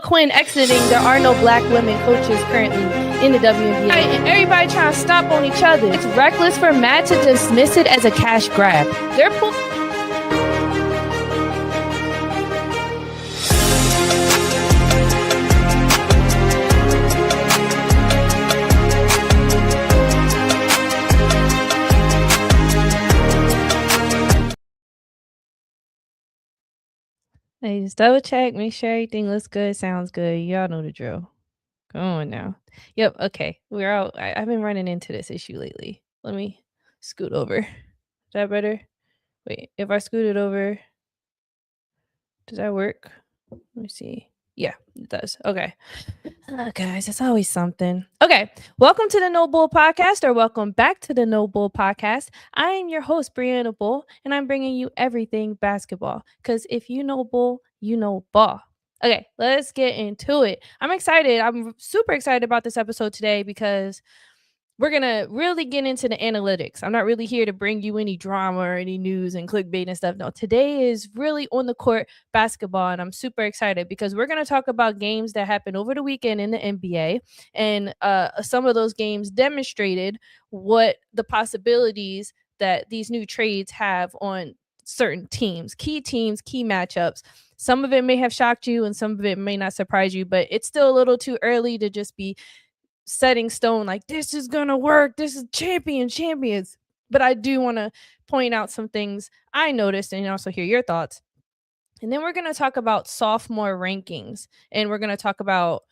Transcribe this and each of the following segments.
Quinn exiting, there are no black women coaches currently in the WNBA. And everybody trying to stop on each other. It's reckless for Matt to dismiss it as a cash grab. They're Hey, just double check, make sure everything looks good, sounds good. Y'all know the drill. Come on now. Yep, okay. We're out. I've been running into this issue lately. Let me scoot over. Is that better? Wait, if I scoot it over, does that work? Let me see. Yeah, it does. Okay. Guys, it's always something. Okay. Welcome to the No Bull Podcast, or welcome back to the No Bull Podcast. I am your host, Brianna Bull, and I'm bringing you everything basketball. Because if you know bull, you know ball. Okay, let's get into it. I'm excited. I'm super excited about this episode today because we're going to really get into the analytics. I'm not really here to bring you any drama or any news and clickbait and stuff. No, today is really on the court basketball, and I'm super excited because we're going to talk about games that happened over the weekend in the NBA, and some of those games demonstrated what the possibilities that these new trades have on certain teams, key matchups. Some of it may have shocked you and some of it may not surprise you, but it's still a little too early to just be setting stone like this is gonna work, this is champions. But I do want to point out some things I noticed and also hear your thoughts. And then we're going to talk about sophomore rankings, and we're going to talk about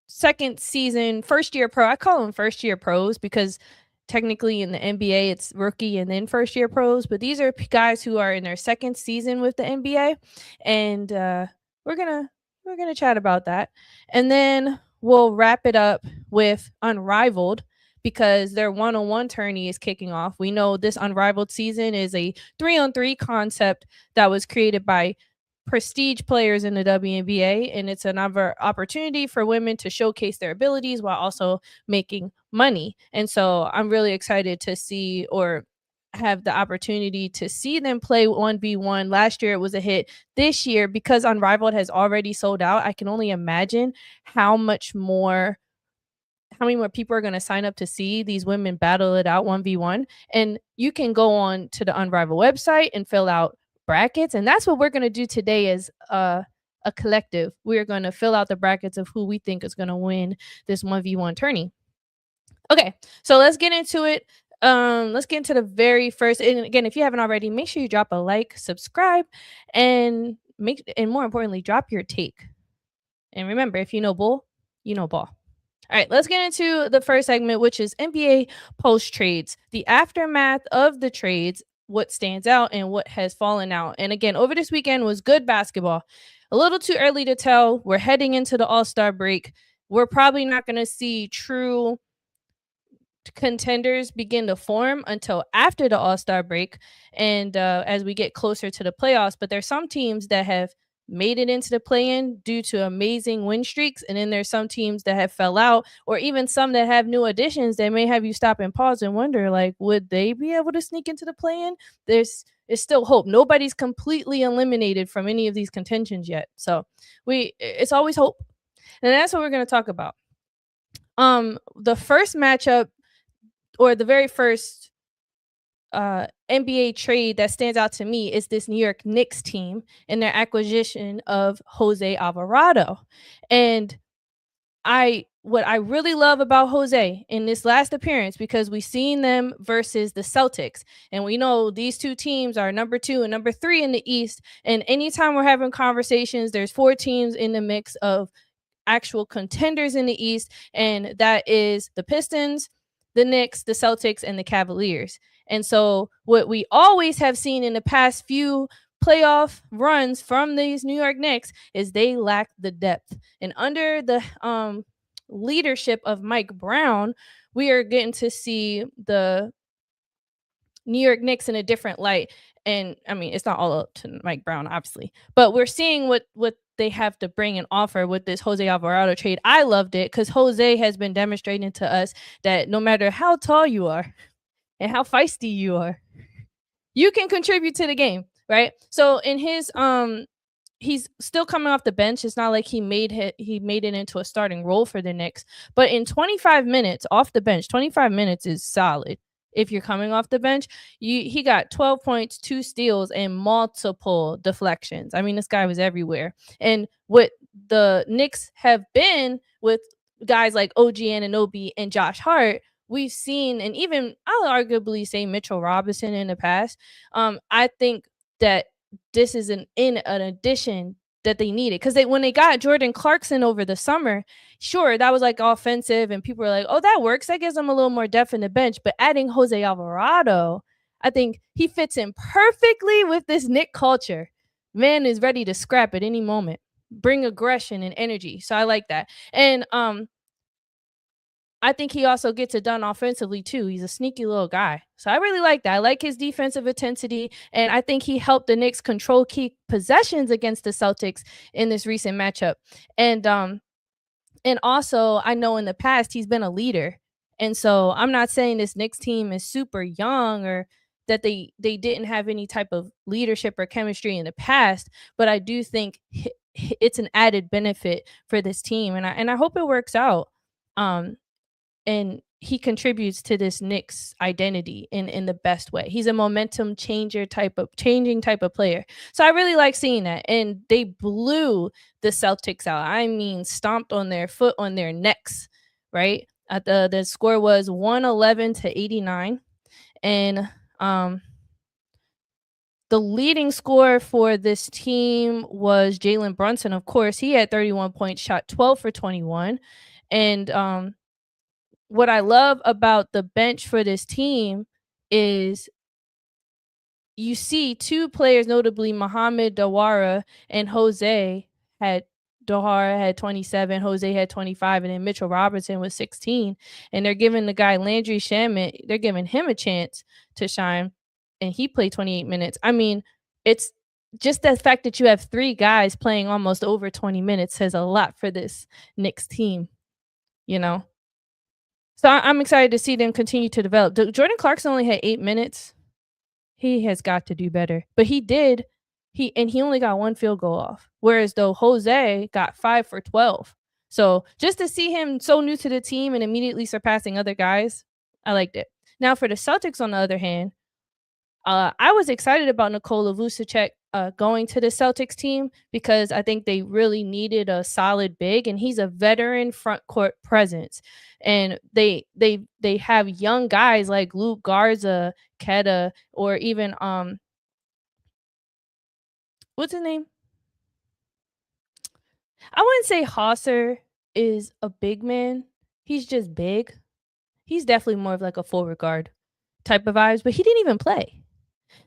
second season, first year pro. I call them first year pros because technically in the NBA it's rookie and then first year pros, but these are guys who are in their second season with the NBA, and we're gonna chat about that. And then we'll wrap it up with Unrivaled because their one-on-one tourney is kicking off. We know this Unrivaled season is a 3-on-3 concept that was created by prestige players in the WNBA, and it's another opportunity for women to showcase their abilities while also making money. And so I'm really excited to see, or have the opportunity to see them play 1v1. Last year it was a hit. This year, because Unrivaled has already sold out, I can only imagine how many more people are going to sign up to see these women battle it out 1v1. And you can go on to the Unrivaled website and fill out brackets, and that's what we're going to do today as a collective. We're going to fill out the brackets of who we think is going to win this 1v1 tourney. Okay, so let's get into it. Let's get into the very first. And again, if you haven't already, make sure you drop a like, subscribe, and more importantly, drop your take. And remember, if you know bull, you know ball. All right, let's get into the first segment, which is NBA post trades, the aftermath of the trades, what stands out and what has fallen out. And again, over this weekend was good basketball. A little too early to tell. We're heading into the All-Star break. We're probably not going to see true contenders begin to form until after the All-Star break and as we get closer to the playoffs. But there's some teams that have made it into the play-in due to amazing win streaks, and then there's some teams that have fell out, or even some that have new additions that may have you stop and pause and wonder, like, would they be able to sneak into the play-in? There's still hope. Nobody's completely eliminated from any of these contentions yet, so it's always hope, and that's what we're going to talk about. The first matchup, or the very first NBA trade that stands out to me, is this New York Knicks team and their acquisition of Jose Alvarado. And what I really love about Jose in this last appearance, because we've seen them versus the Celtics, and we know these two teams are number 2 and number 3 in the East. And anytime we're having conversations, there's 4 teams in the mix of actual contenders in the East, and that is the Pistons, the Knicks, the Celtics, and the Cavaliers. And so what we always have seen in the past few playoff runs from these New York Knicks is they lack the depth. And under the leadership of Mike Brown, we are getting to see the New York Knicks in a different light. And I mean, it's not all up to Mike Brown, obviously, but we're seeing what they have to bring and offer with this Jose Alvarado trade. I loved it because Jose has been demonstrating to us that no matter how tall you are and how feisty you are, you can contribute to the game, right? So in his he's still coming off the bench. It's not like he made it into a starting role for the Knicks. But in 25 minutes off the bench, 25 minutes is solid. If you're coming off the bench, he got 12 points, 2 steals, and multiple deflections. I mean, this guy was everywhere. And what the Knicks have been with guys like OG Anunoby and Josh Hart, we've seen, and even I'll arguably say Mitchell Robinson in the past. I think that this is an addition that they needed, because when they got Jordan Clarkson over the summer, sure, that was like offensive and people were like, oh, that works, that gives them a little more depth in the bench. But adding Jose Alvarado, I think he fits in perfectly with this Knick culture. Man is ready to scrap at any moment, bring aggression and energy. So I like that. And I think he also gets it done offensively too. He's a sneaky little guy. So I really like that. I like his defensive intensity, and I think he helped the Knicks control key possessions against the Celtics in this recent matchup. And also, I know in the past he's been a leader. And so I'm not saying this Knicks team is super young or that they didn't have any type of leadership or chemistry in the past, but I do think it's an added benefit for this team, and I hope it works out. Um and he contributes to this Knicks identity in the best way. He's a momentum changing type of player. So I really like seeing that. And they blew the Celtics out. I mean, stomped on their foot on their necks, right? At the score was 111-89. And the leading scorer for this team was Jalen Brunson. Of course, he had 31 points, shot 12 for 21. And what I love about the bench for this team is you see 2 players, notably Mohamed Dawara and Jose had Dawara had 27, Jose had 25, and then Mitchell Robinson was 16. And they're giving the guy Landry Shamet, they're giving him a chance to shine, and he played 28 minutes. I mean, it's just the fact that you have 3 guys playing almost over 20 minutes says a lot for this Knicks team, you know? So I'm excited to see them continue to develop. Jordan Clarkson only had 8 minutes. He has got to do better. But he did. He only got 1 field goal off. Whereas though Jose got 5 for 12. So just to see him so new to the team and immediately surpassing other guys, I liked it. Now for the Celtics, on the other hand, I was excited about Nikola Vucevic going to the Celtics team because I think they really needed a solid big, and he's a veteran front court presence. And they have young guys like Luke Garza, Keta, or even what's his name? I wouldn't say Hauser is a big man. He's just big. He's definitely more of like a forward guard type of vibes, but he didn't even play.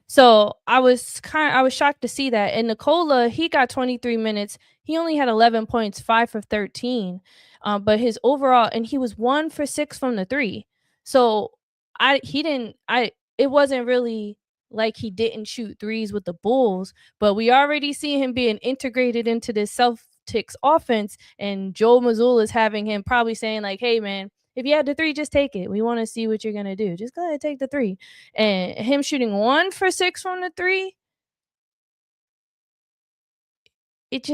So I was shocked to see that. And Nikola, he got 23 minutes. He only had 11 points, 5 for 13. But his overall, and he was 1 for 6 from the 3. So it wasn't really like he didn't shoot threes with the Bulls, but we already see him being integrated into this Celtics offense. And Joe Mazzulla is having him probably saying like, hey man, if you had the 3, just take it. We want to see what you're going to do. Just go ahead and take the 3. And him shooting 1 for 6 from the 3, it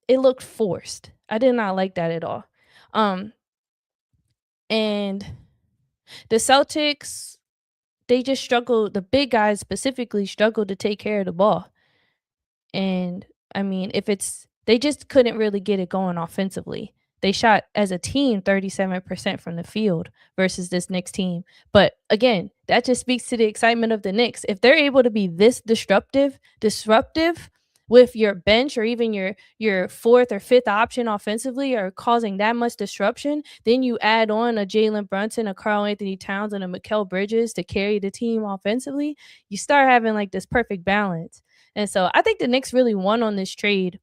looked forced. I did not like that at all. And the Celtics, they just struggled. The big guys specifically struggled to take care of the ball. And I mean, they just couldn't really get it going offensively. They shot as a team 37% from the field versus this Knicks team. But again, that just speaks to the excitement of the Knicks. If they're able to be this disruptive with your bench or even your 4th or 5th option offensively or causing that much disruption, then you add on a Jalen Brunson, a Karl Anthony Towns, and a Mikal Bridges to carry the team offensively, you start having like this perfect balance. And so I think the Knicks really won on this trade.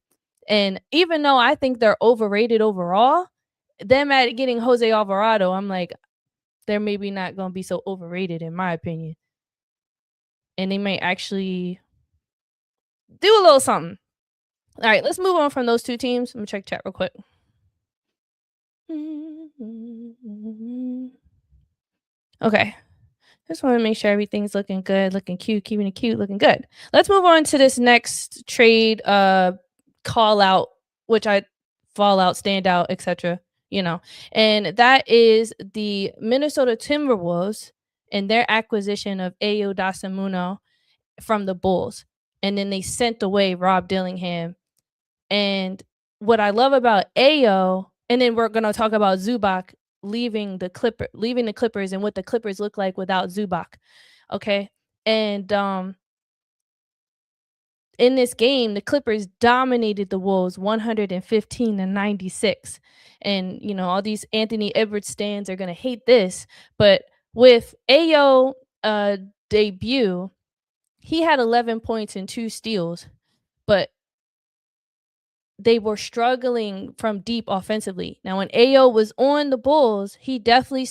And even though I think they're overrated overall, them at getting Jose Alvarado, I'm like, they're maybe not going to be so overrated in my opinion. And they might actually do a little something. All right, let's move on from those 2 teams. Let me check chat real quick. Okay. Just want to make sure everything's looking good, looking cute, keeping it cute, looking good. Let's move on to this next trade call out, which I fall out, stand out, etc. You know, and that is the Minnesota Timberwolves and their acquisition of Ayo Dosunmu from the Bulls, and then they sent away Rob Dillingham. And what I love about Ayo, and then we're gonna talk about Zubac leaving the Clippers and what the Clippers look like without Zubac. Okay. And in this game, the Clippers dominated the Wolves 115-96. And you know, all these Anthony Edwards stands are gonna hate this, but with Ayo debut, he had 11 points and 2 steals, but they were struggling from deep offensively. Now, when Ayo was on the Bulls, he definitely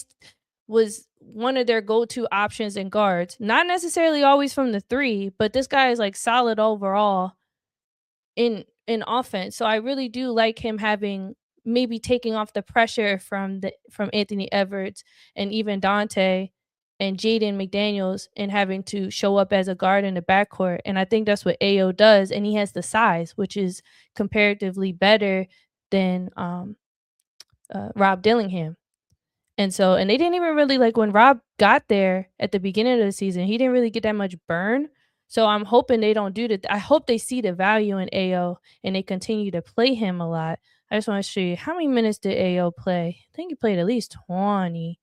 was one of their go-to options and guards. Not necessarily always from the three, but this guy is like solid overall in offense. So I really do like him having maybe taking off the pressure from Anthony Edwards and even Dante and Jaden McDaniels and having to show up as a guard in the backcourt. And I think that's what Ayo does. And he has the size, which is comparatively better than Rob Dillingham. And so, and they didn't even really like when Rob got there at the beginning of the season, he didn't really get that much burn. So I'm hoping they don't do that. I hope they see the value in Ayo and they continue to play him a lot. I just want to show you how many minutes did Ayo play. I think he played at least 20.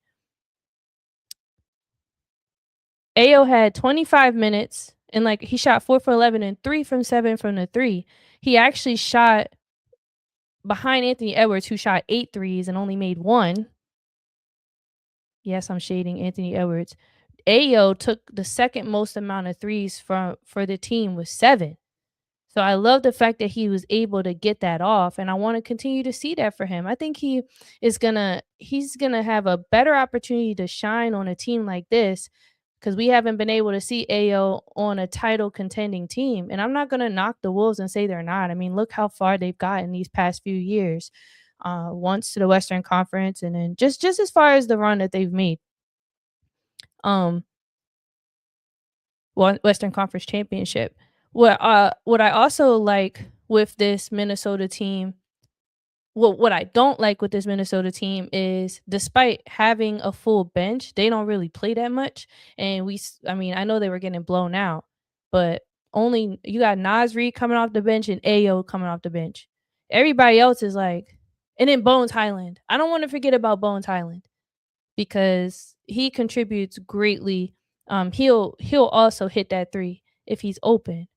Ayo had 25 minutes and like he shot 4 for 11 and 3 from 7 from the three. He actually shot behind Anthony Edwards, who shot 8 threes and only made 1. Yes, I'm shading Anthony Edwards. Ayo took the second most amount of threes for the team with 7. So I love the fact that he was able to get that off, and I want to continue to see that for him. I think he's gonna have a better opportunity to shine on a team like this because we haven't been able to see Ayo on a title contending team. And I'm not gonna knock the Wolves and say they're not. I mean, look how far they've gotten these past few years. Once to the Western Conference, and then just as far as the run that they've made. Um, Western Conference Championship. What I also like with this Minnesota team, what I don't like with this Minnesota team is despite having a full bench, they don't really play that much. And I mean, I know they were getting blown out, but only you got Nasri coming off the bench and Ayo coming off the bench. Everybody else is like, and then Bones Highland. I don't want to forget about Bones Highland because he contributes greatly. He'll also hit that three if he's open.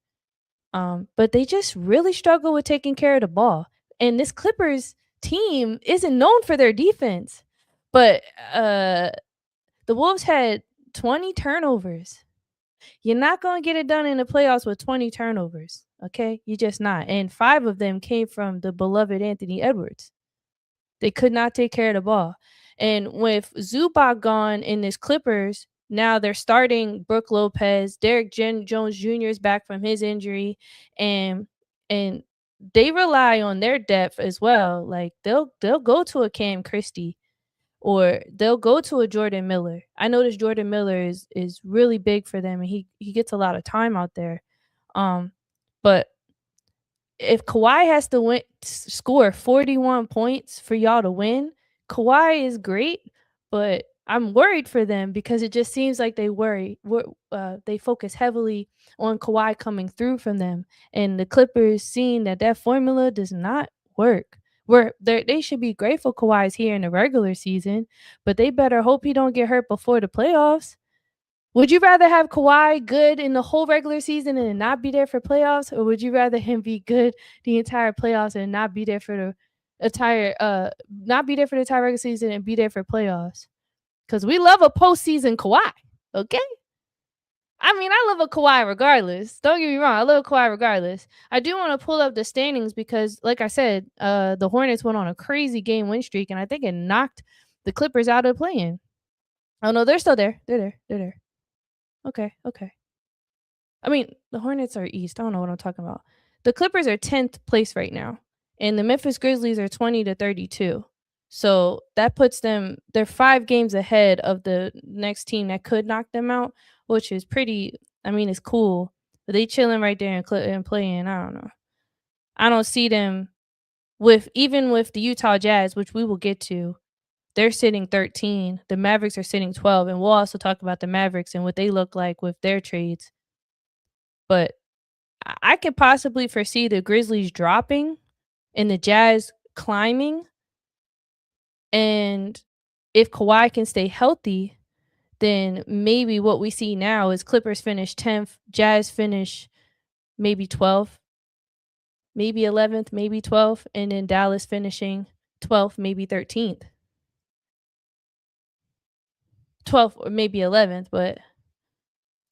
But they just really struggle with taking care of the ball. And this Clippers team isn't known for their defense. But the Wolves had 20 turnovers. You're not going to get it done in the playoffs with 20 turnovers, okay? You're just not. And 5 of them came from the beloved Anthony Edwards. They could not take care of the ball. And with Zubac gone in this Clippers, now they're starting Brook Lopez. Derek Jones Jr. is back from his injury, and they rely on their depth as well. Like they'll go to a Cam Christie or they'll go to a Jordan Miller. I noticed Jordan Miller is really big for them, and he gets a lot of time out there. But if Kawhi has to score 41 points for y'all to win, Kawhi is great, but I'm worried for them because it just seems like they focus heavily on Kawhi coming through from them, and the Clippers seeing that formula does not work. They should be grateful Kawhi's here in the regular season, but they better hope he don't get hurt before the playoffs. Would you rather have Kawhi good in the whole regular season and not be there for playoffs, or would you rather him be good the entire playoffs and not be there for the entire regular season and be there for playoffs? Because we love a postseason Kawhi, okay? I mean, I love a Kawhi regardless. Don't get me wrong, I love Kawhi regardless. I do want to pull up the standings because, like I said, the Hornets went on a crazy game win streak, and I think it knocked the Clippers out of playing. Oh no, they're still there. They're there. Okay. I mean, the Hornets are East. I don't know what I'm talking about. The Clippers are 10th place right now, and the Memphis Grizzlies are 20-32. So that puts them, they're 5 games ahead of the next team that could knock them out, which is pretty, I mean, it's cool. But they chilling right there and playing, I don't know. I don't see them with even with the Utah Jazz, which we will get to. They're sitting 13. The Mavericks are sitting 12, and we'll also talk about the Mavericks and what they look like with their trades. But I could possibly foresee the Grizzlies dropping and the Jazz climbing. And if Kawhi can stay healthy, then maybe what we see now is Clippers finish 10th, Jazz finish maybe 12th, maybe 11th, maybe 12th, and then Dallas finishing 12th, maybe 13th. 12th or maybe 11th, but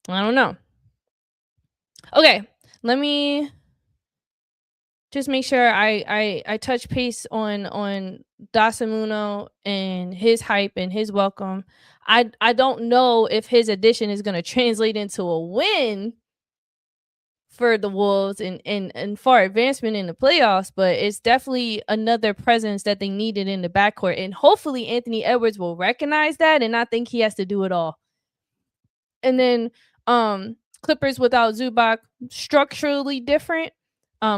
I don't know. Okay, let me just make sure I touch base on Dasamuno and his hype and his welcome. I don't know if his addition is going to translate into a win for the Wolves and far advancement in the playoffs, but it's definitely another presence that they needed in the backcourt. And hopefully Anthony Edwards will recognize that and not think he has to do it all. And then Clippers without Zubac, structurally different,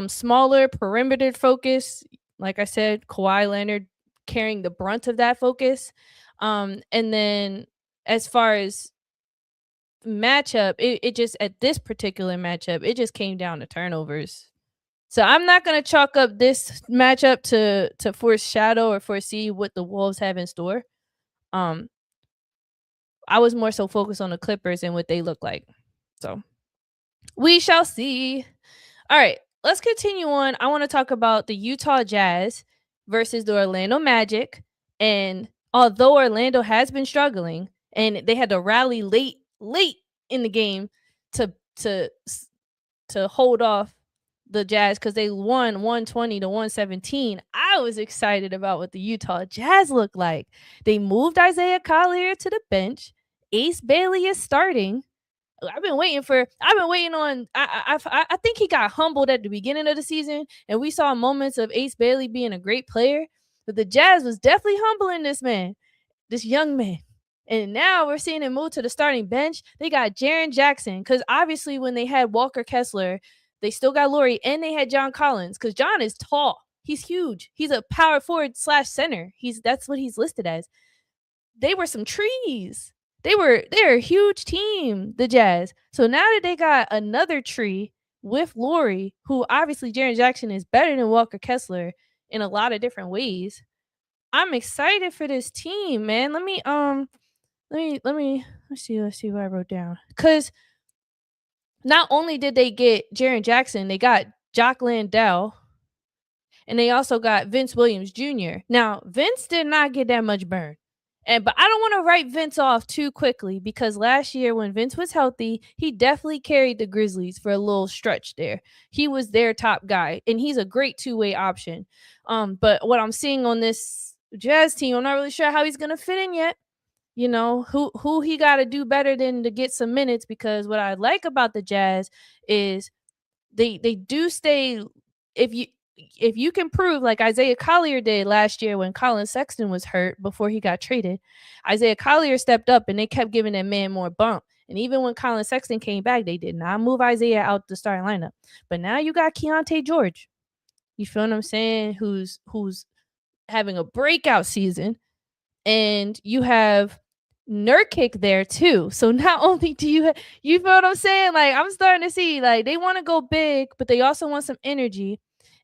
smaller perimeter focus. Like I said, Kawhi Leonard carrying the brunt of that focus. And then as far as matchup, it just at this particular matchup, it just came down to turnovers. So I'm not gonna chalk up this matchup to foreshadow or foresee what the Wolves have in store. I was more so focused on the Clippers and what they look like. So we shall see. All right, let's continue on. I want to talk about the Utah Jazz versus the Orlando Magic. And although Orlando has been struggling and they had to rally late in the game to hold off the Jazz because they won 120 to 117. I was excited about what the Utah Jazz look like. They moved Isaiah Collier to the bench. Ace Bailey is starting. I've been waiting on. I think he got humbled at the beginning of the season, and we saw moments of Ace Bailey being a great player. But the Jazz was definitely humbling this man, this young man. And now we're seeing him move to the starting bench. They got Jaren Jackson, because obviously when they had Walker Kessler, they still got Laurie, and they had John Collins, because John is tall. He's huge. He's a power forward / center. That's what he's listed as. They were some trees. They're a huge team, the Jazz. So now that they got another tree with Laurie, who obviously Jaren Jackson is better than Walker Kessler in a lot of different ways, I'm excited for this team, man. Let's see what I wrote down. Because not only did they get Jaren Jackson, they got Jock Landale, and they also got Vince Williams Jr. Now, Vince did not get that much burn. But I don't want to write Vince off too quickly, because last year when Vince was healthy, he definitely carried the Grizzlies for a little stretch there. He was their top guy, and he's a great two-way option. But what I'm seeing on this Jazz team, I'm not really sure how he's going to fit in yet. You know, who he got to do better than to get some minutes, because what I like about the Jazz is they do stay. If you can prove, like Isaiah Collier did last year when Colin Sexton was hurt before he got traded, Isaiah Collier stepped up and they kept giving that man more bump. And even when Colin Sexton came back, they did not move Isaiah out the starting lineup. But now you got Keontae George. You feel what I'm saying? Who's having a breakout season. And you have Nurkic there too. So not only do you feel what I'm saying? Like, I'm starting to see, like, they want to go big, but they also want some energy.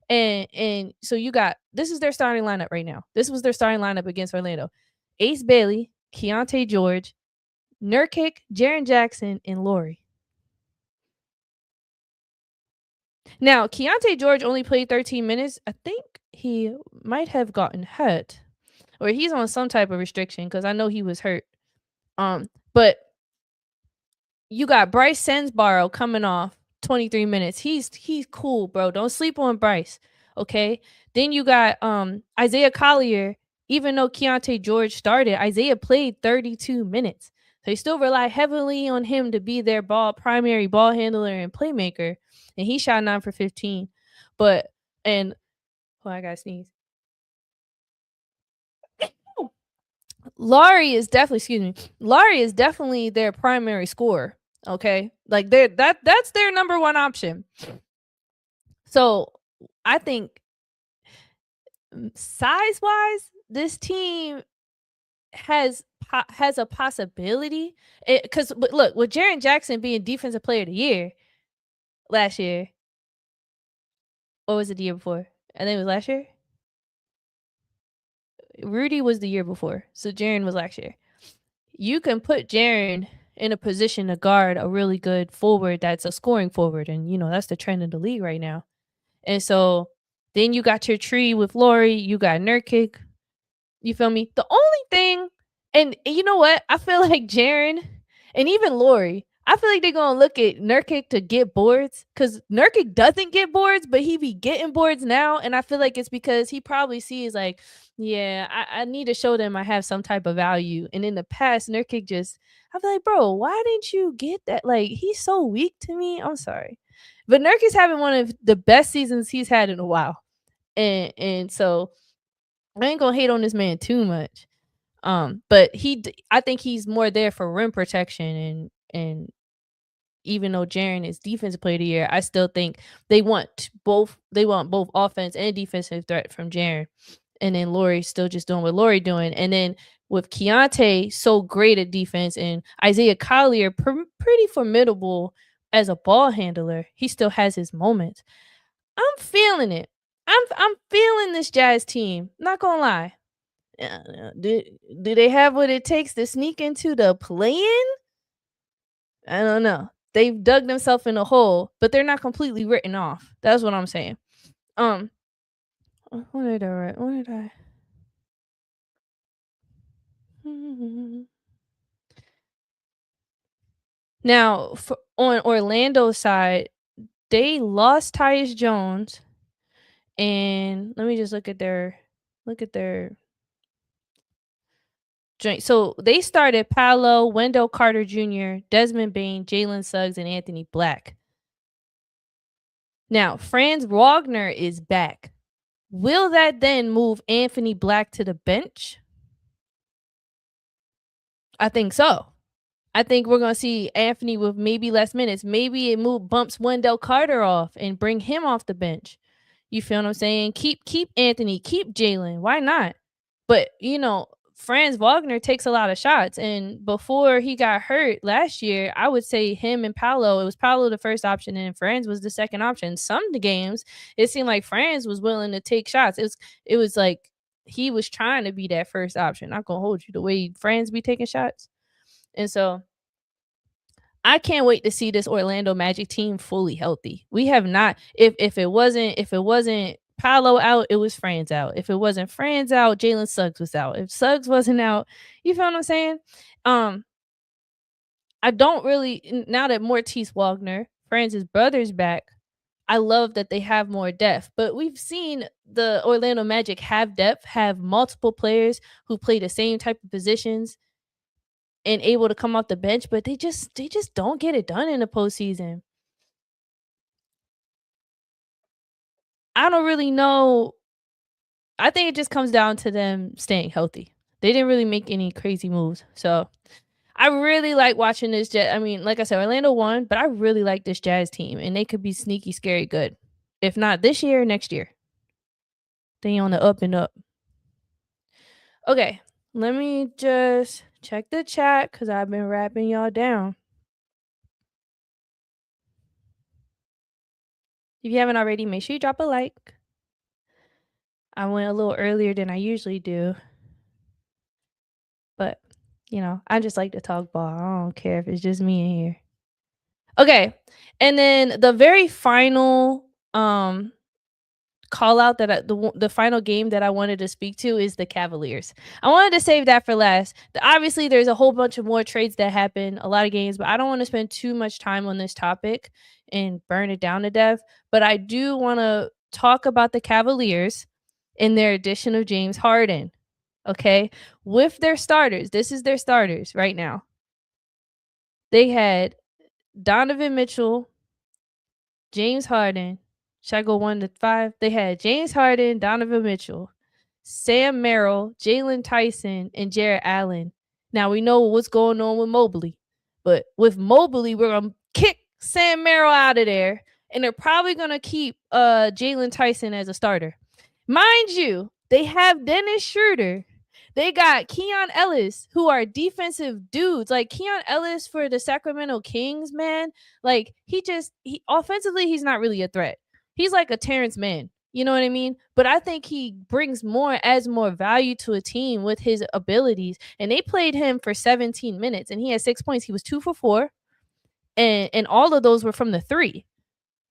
And so you got, this is their starting lineup right now. This was their starting lineup against Orlando. Ace Bailey, Keontae George, Nurkic, Jaren Jackson, and Laurie. Now, Keontae George only played 13 minutes. I think he might have gotten hurt, or he's on some type of restriction, because I know he was hurt. But you got Bryce Sensborough coming off 23 minutes. He's cool, bro. Don't sleep on Bryce. Okay. Then you got Isaiah Collier. Even though Keontae George started, Isaiah played 32 minutes. So they still rely heavily on him to be their primary ball handler and playmaker. And he shot 9 for 15. I gotta sneeze. Laurie is definitely their primary scorer. Okay, like that's their number one option. So I think size wise, this team has a possibility. Because look, with Jaren Jackson being Defensive Player of the Year last year, or was it the year before? I think it was last year. Rudy was the year before, so Jaren was last year. You can put Jaren in a position to guard a really good forward that's a scoring forward, and that's the trend in the league right now. And so then you got your tree with Laurie, you got Nurkic. You feel me? The only thing, and you know what? I feel like Jaren and even Laurie, I feel like they're gonna look at Nurkic to get boards because Nurkic doesn't get boards, but he be getting boards now. And I feel like it's because he probably sees like, yeah, I need to show them I have some type of value. And in the past, Nurkic just, I feel like, bro, why didn't you get that? Like, he's so weak to me. I'm sorry. But Nurkic's having one of the best seasons he's had in a while. And so I ain't gonna hate on this man too much. But I think he's more there for rim protection and even though Jaren is Defensive Player of the Year, I still think they want both offense and defensive threat from Jaren. And then Laurie's still just doing what Laurie doing. And then with Keontae so great at defense and Isaiah Collier pretty formidable as a ball handler, he still has his moments. I'm feeling it. I'm feeling this Jazz team. Not gonna lie. Do they have what it takes to sneak into the play-in? I don't know. They've dug themselves in a hole, but they're not completely written off. That's what I'm saying. What did I write? What did I? Now, on Orlando's side, they lost Tyus Jones, and let me just look at their joint. So they started Paolo, Wendell Carter Jr., Desmond Bane, Jalen Suggs, and Anthony Black. Now, Franz Wagner is back. Will that then move Anthony Black to the bench? I think so. I think we're going to see Anthony with maybe less minutes. Maybe it bumps Wendell Carter off and bring him off the bench. You feel what I'm saying? Keep Anthony, keep Jalen. Why not? But, Franz Wagner takes a lot of shots. And before he got hurt last year, I would say him and Paolo, it was Paolo the first option and Franz was the second option. Some of the games, it seemed like Franz was willing to take shots. It was like he was trying to be that first option. Not going to hold you the way Franz be taking shots. And so I can't wait to see this Orlando Magic team fully healthy. We have not, if it wasn't Paolo out, it was Franz out. If it wasn't Franz out, Jalen Suggs was out. If Suggs wasn't out, you feel what I'm saying? I don't really, now that Mortiz Wagner, Franz's brother's back, I love that they have more depth. But we've seen the Orlando Magic have depth, have multiple players who play the same type of positions and able to come off the bench, but they just don't get it done in the postseason. I don't really know. I think it just comes down to them staying healthy. They didn't really make any crazy moves. So I really like watching this Jazz. I mean, like I said, Orlando won, but I really like this Jazz team, and they could be sneaky, scary good. If not this year, next year. They on the up and up. Okay, let me just check the chat because I've been wrapping y'all down. If you haven't already, make sure you drop a like. I went a little earlier than I usually do. But, I just like to talk ball. I don't care if it's just me in here. Okay. And then the very final call out that the final game that I wanted to speak to is the Cavaliers. I wanted to save that for last. Obviously, there's a whole bunch of more trades that happen, a lot of games, but I don't want to spend too much time on this topic and burn it down to death. But I do want to talk about the Cavaliers in their addition of James Harden. Okay, with their starters, this is their starters right now. They had Donovan Mitchell, James Harden. Should I go 1 to 5? They had James Harden, Donovan Mitchell, Sam Merrill, Jalen Tyson, and Jarrett Allen. Now we know what's going on with Mobley, but with Mobley, we're gonna kick Sam Merrill out of there, and they're probably gonna keep Jalen Tyson as a starter. Mind you, they have Dennis Schroeder. They got Keon Ellis, who are defensive dudes. Like Keon Ellis for the Sacramento Kings, man. Like he offensively, he's not really a threat. He's like a Terrence Mann. You know what I mean? But I think he brings adds more value to a team with his abilities. And they played him for 17 minutes and he had 6 points. He was 2 for 4. And all of those were from the three.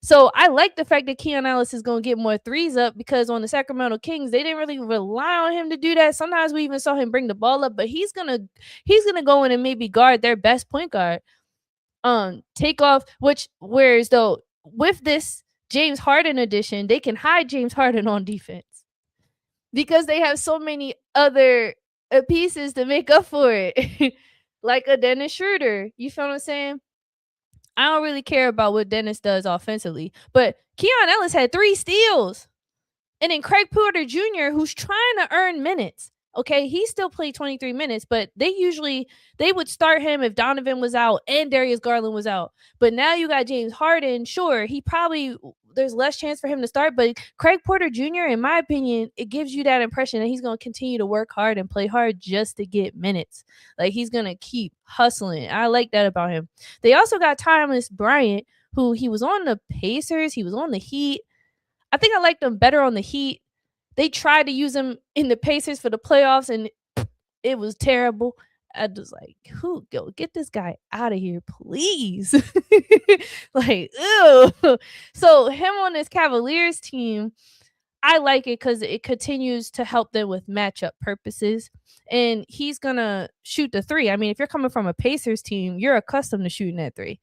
So I like the fact that Keon Ellis is going to get more threes up because on the Sacramento Kings, they didn't really rely on him to do that. Sometimes we even saw him bring the ball up, but he's gonna go in and maybe guard their best point guard. Take off, whereas though with this James Harden addition, they can hide James Harden on defense because they have so many other pieces to make up for it, like a Dennis Schroeder. You feel what I'm saying? I don't really care about what Dennis does offensively, but Keon Ellis had 3 steals. And then Craig Porter Jr., who's trying to earn minutes. Okay, he still played 23 minutes, but they would start him if Donovan was out and Darius Garland was out. But now you got James Harden. Sure, there's less chance for him to start, but Craig Porter Jr., in my opinion, it gives you that impression that he's going to continue to work hard and play hard just to get minutes. Like he's going to keep hustling. I like that about him. They also got Thomas Bryant, who he was on the Pacers. He was on the Heat. I think I liked him better on the Heat. They tried to use him in the Pacers for the playoffs, and it was terrible. I was like, get this guy out of here, please. Like, ew. So him on this Cavaliers team, I like it because it continues to help them with matchup purposes. And he's going to shoot the three. I mean, if you're coming from a Pacers team, you're accustomed to shooting that three.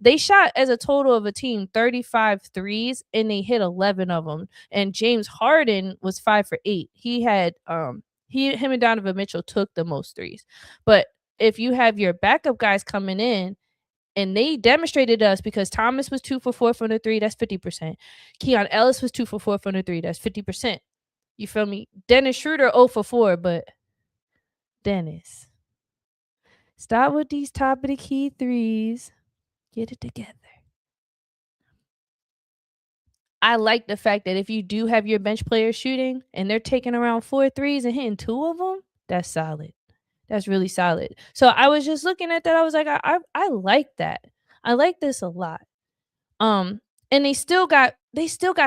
They shot as a total of a team 35 threes and they hit 11 of them. And James Harden was 5 for 8. He had him and Donovan Mitchell took the most threes. But if you have your backup guys coming in, and they demonstrated us because Thomas was 2 for 4 from the three, that's 50%. Keon Ellis was 2 for 4 from the three, that's 50%. You feel me? Dennis Schroeder 0 for 4, but Dennis, stop with these top of the key threes. Get it together. I like the fact that if you do have your bench players shooting and they're taking around 4 threes and hitting 2 of them, that's solid. That's really solid. So I was just looking at that. I was like, I like that. I like this a lot. And they still got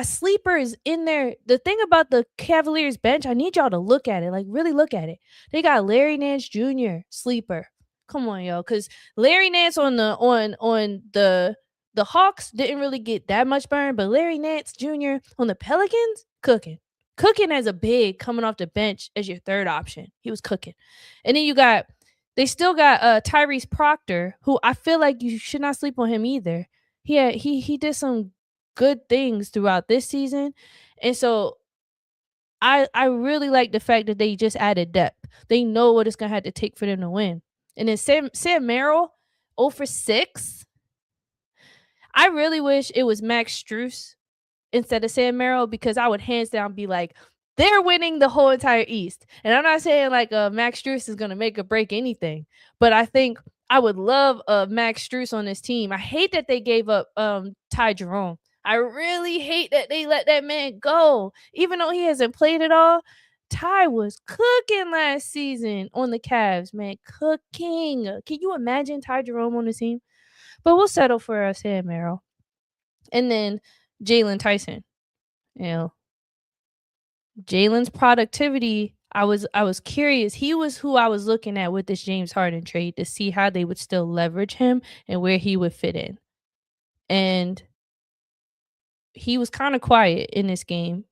sleepers in there. The thing about the Cavaliers bench, I need y'all to look at it. Like really look at it. They got Larry Nance Jr. sleeper. Come on, y'all, because Larry Nance on the Hawks didn't really get that much burn, but Larry Nance Jr. on the Pelicans cooking as a big coming off the bench as your third option. He was cooking. And then they still got Tyrese Proctor, who I feel like you should not sleep on him either. He did some good things throughout this season. And so I really like the fact that they just added depth. They know what it's going to have to take for them to win. And then Sam Merrill, 0 for 6. I really wish it was Max Strus instead of Sam Merrill because I would hands down be like, they're winning the whole entire East. And I'm not saying like Max Strus is going to make or break anything, but I think I would love Max Strus on this team. I hate that they gave up Ty Jerome. I really hate that they let that man go. Even though he hasn't played at all, Ty was cooking last season on the Cavs, man. Cooking. Can you imagine Ty Jerome on the team? But we'll settle for Sam Merrill. And then Jalen Tyson. You know, Jalen's productivity, I was curious. He was who I was looking at with this James Harden trade to see how they would still leverage him and where he would fit in. And he was kind of quiet in this game.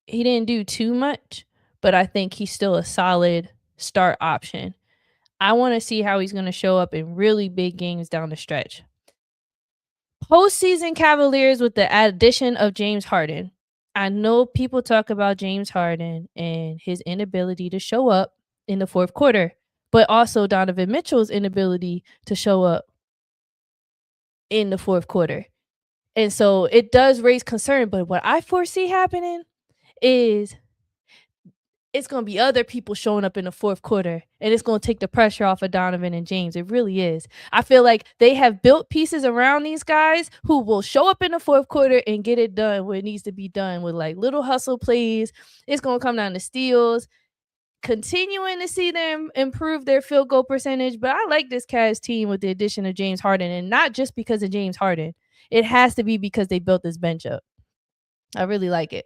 He didn't do too much, but I think he's still a solid start option. I want to see how he's going to show up in really big games down the stretch. Postseason Cavaliers with the addition of James Harden. I know people talk about James Harden and his inability to show up in the fourth quarter, but also Donovan Mitchell's inability to show up in the fourth quarter. And so it does raise concern, but what I foresee happening is it's going to be other people showing up in the fourth quarter, and it's going to take the pressure off of Donovan and James. It really is. I feel like they have built pieces around these guys who will show up in the fourth quarter and get it done where it needs to be done with like little hustle plays. It's going to come down to steals, continuing to see them improve their field goal percentage. But I like this Cavs team with the addition of James Harden, and not just because of James Harden. It has to be because they built this bench up. I really like it.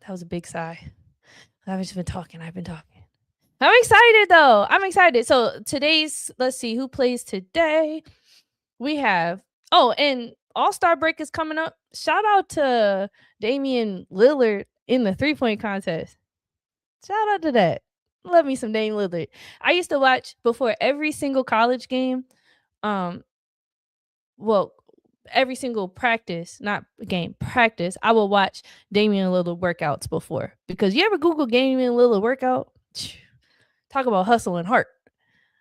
That was a big sigh. I've just been talking. I'm excited though. I'm excited. So let's see who plays today. We have, and All-Star break is coming up. Shout out to Damian Lillard in the 3-point contest. Shout out to that. Love me some Damian Lillard. I used to watch before every single college game. Every single practice, not game, practice, I will watch Damian Lillard workouts before. Because you ever Google Damian Lillard workout? Talk about hustle and heart.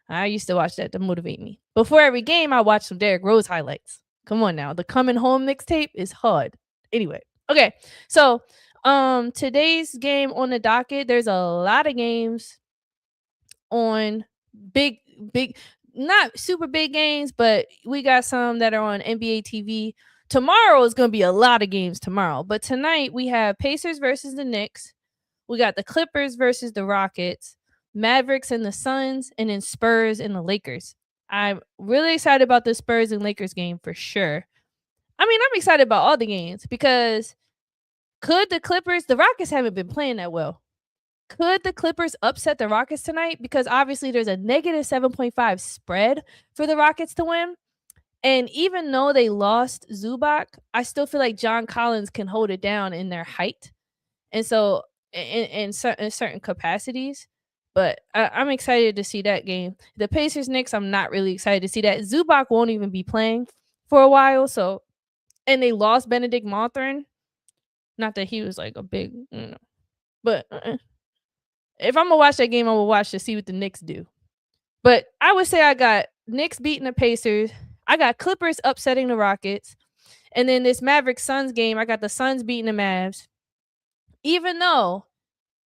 I used to watch that to motivate me. Before every game, I watch some Derrick Rose highlights. Come on now. The coming home mixtape is hard. Anyway, okay. So today's game on the docket, there's a lot of games on big, not super big games, but we got some that are on NBA TV. Tomorrow is going to be a lot of games tomorrow. But tonight we have Pacers versus the Knicks. We got the Clippers versus the Rockets, Mavericks and the Suns, and then Spurs and the Lakers. I'm really excited about the Spurs and Lakers game for sure. I mean, I'm excited about all the games because the Rockets haven't been playing that well. Could the Clippers upset the Rockets tonight? Because obviously there's a negative 7.5 spread for the Rockets to win. And even though they lost Zubac, I still feel like John Collins can hold it down in their height. And so in certain capacities. But I'm excited to see that game. The Pacers-Knicks, I'm not really excited to see that. Zubac won't even be playing for a while. And they lost Benedict Mathurin. Not that he was like a big, but if I'm going to watch that game, I'm going to watch to see what the Knicks do. But I would say I got Knicks beating the Pacers. I got Clippers upsetting the Rockets. And then this Mavericks-Suns game, I got the Suns beating the Mavs. Even though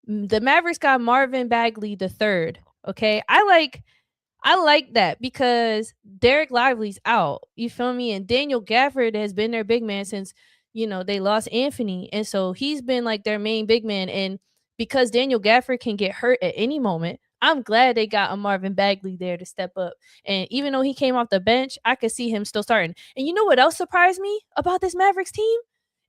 the Mavericks got Marvin Bagley III. Okay. I like that because Derek Lively's out. You feel me? And Daniel Gafford has been their big man since, they lost Anthony. And so he's been like their main big man. And because Daniel Gafford can get hurt at any moment, I'm glad they got a Marvin Bagley there to step up. And even though he came off the bench, I could see him still starting. And you know what else surprised me about this Mavericks team?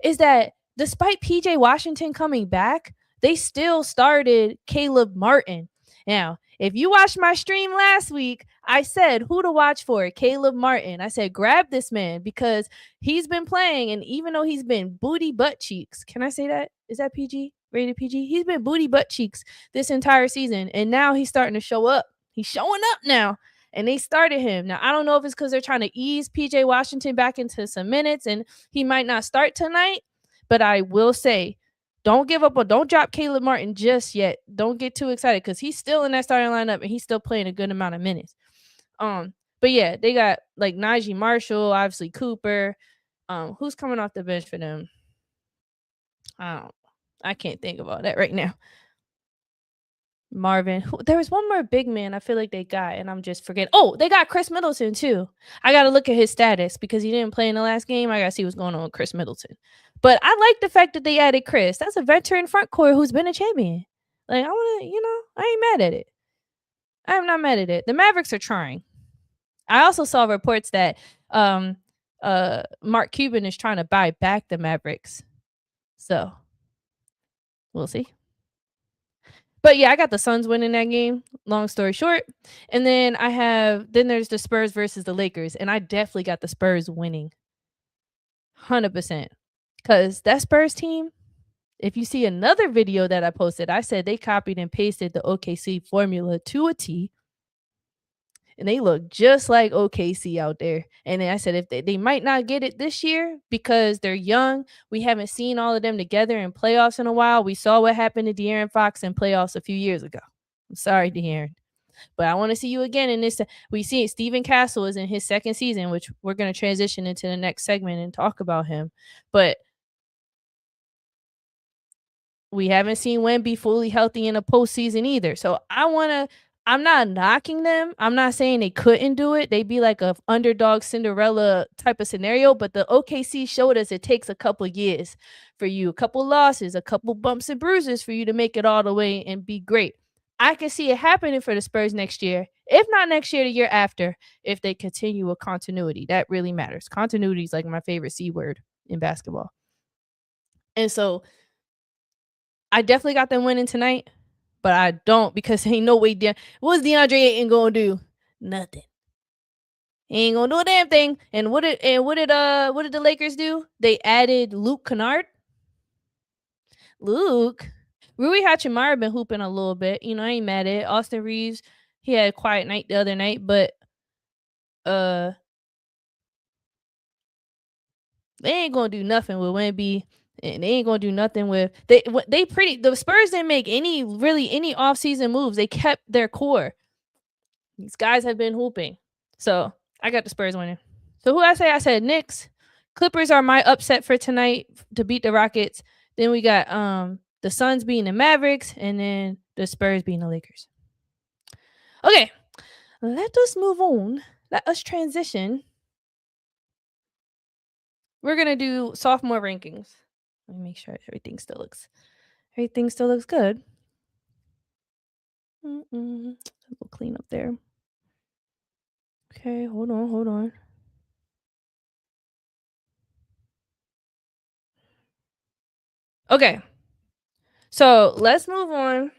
Is that despite PJ Washington coming back, they still started Caleb Martin. Now, if you watched my stream last week, I said who to watch for, Caleb Martin. I said, grab this man because he's been playing. And even though he's been booty butt cheeks, can I say that? Is that PG? Rated PG? He's been booty butt cheeks this entire season. And now he's starting to show up. He's showing up now. And they started him. Now, I don't know if it's because they're trying to ease PJ Washington back into some minutes and he might not start tonight. But I will say, don't give up or don't drop Caleb Martin just yet. Don't get too excited because he's still in that starting lineup and he's still playing a good amount of minutes. But yeah, they got like Najee Marshall, obviously Cooper. Who's coming off the bench for them? I can't think about that right now. Marvin. There was one more big man I feel like they got, and I'm just forgetting. Oh, they got Chris Middleton too. I got to look at his status because he didn't play in the last game. I got to see what's going on with Chris Middleton. But I like the fact that they added Chris. That's a veteran front court who's been a champion. Like, I want to, I ain't mad at it. I'm not mad at it. The Mavericks are trying. I also saw reports that Mark Cuban is trying to buy back the Mavericks. So, we'll see. But yeah, I got the Suns winning that game. Long story short. And then there's the Spurs versus the Lakers. And I definitely got the Spurs winning. 100%. Because that Spurs team, if you see another video that I posted, I said they copied and pasted the OKC formula to a T. And they look just like OKC out there. And then I said if they might not get it this year because they're young. We haven't seen all of them together in playoffs in a while. We saw what happened to De'Aaron Fox in playoffs a few years ago. I'm sorry, De'Aaron. But I want to see you again in this. We see Stephen Castle is in his second season, which we're going to transition into the next segment and talk about him. But We haven't seen Wemby fully healthy in a postseason either. So I'm not knocking them. I'm not saying they couldn't do it. They'd be like a underdog Cinderella type of scenario, but the OKC showed us it takes a couple years for you, a couple losses, a couple bumps and bruises for you to make it all the way and be great. I can see it happening for the Spurs next year. If not next year, the year after, if they continue with continuity. That really matters. Continuity is like my favorite C word in basketball. And so I definitely got them winning tonight, but I don't because ain't no way. What's DeAndre Ayton gonna do? Nothing. He ain't gonna do a damn thing. And what did the Lakers do? They added Luke Kennard. Luke. Rui Hachimura been hooping a little bit. You know, I ain't mad at it. Austin Reeves, he had a quiet night the other night, but uh they ain't gonna do nothing with Wemby. And they ain't gonna do nothing with the Spurs didn't make any offseason moves. They kept their core. These guys have been hooping. So I got the Spurs winning. So who I say? I said Knicks. Clippers are my upset for tonight to beat the Rockets. Then we got the Suns beating the Mavericks, and then the Spurs beating the Lakers. Okay, let us move on. Let us transition. We're gonna do sophomore rankings. Let me make sure everything still looks good. We'll clean up there. Okay, hold on. Okay. So let's move on.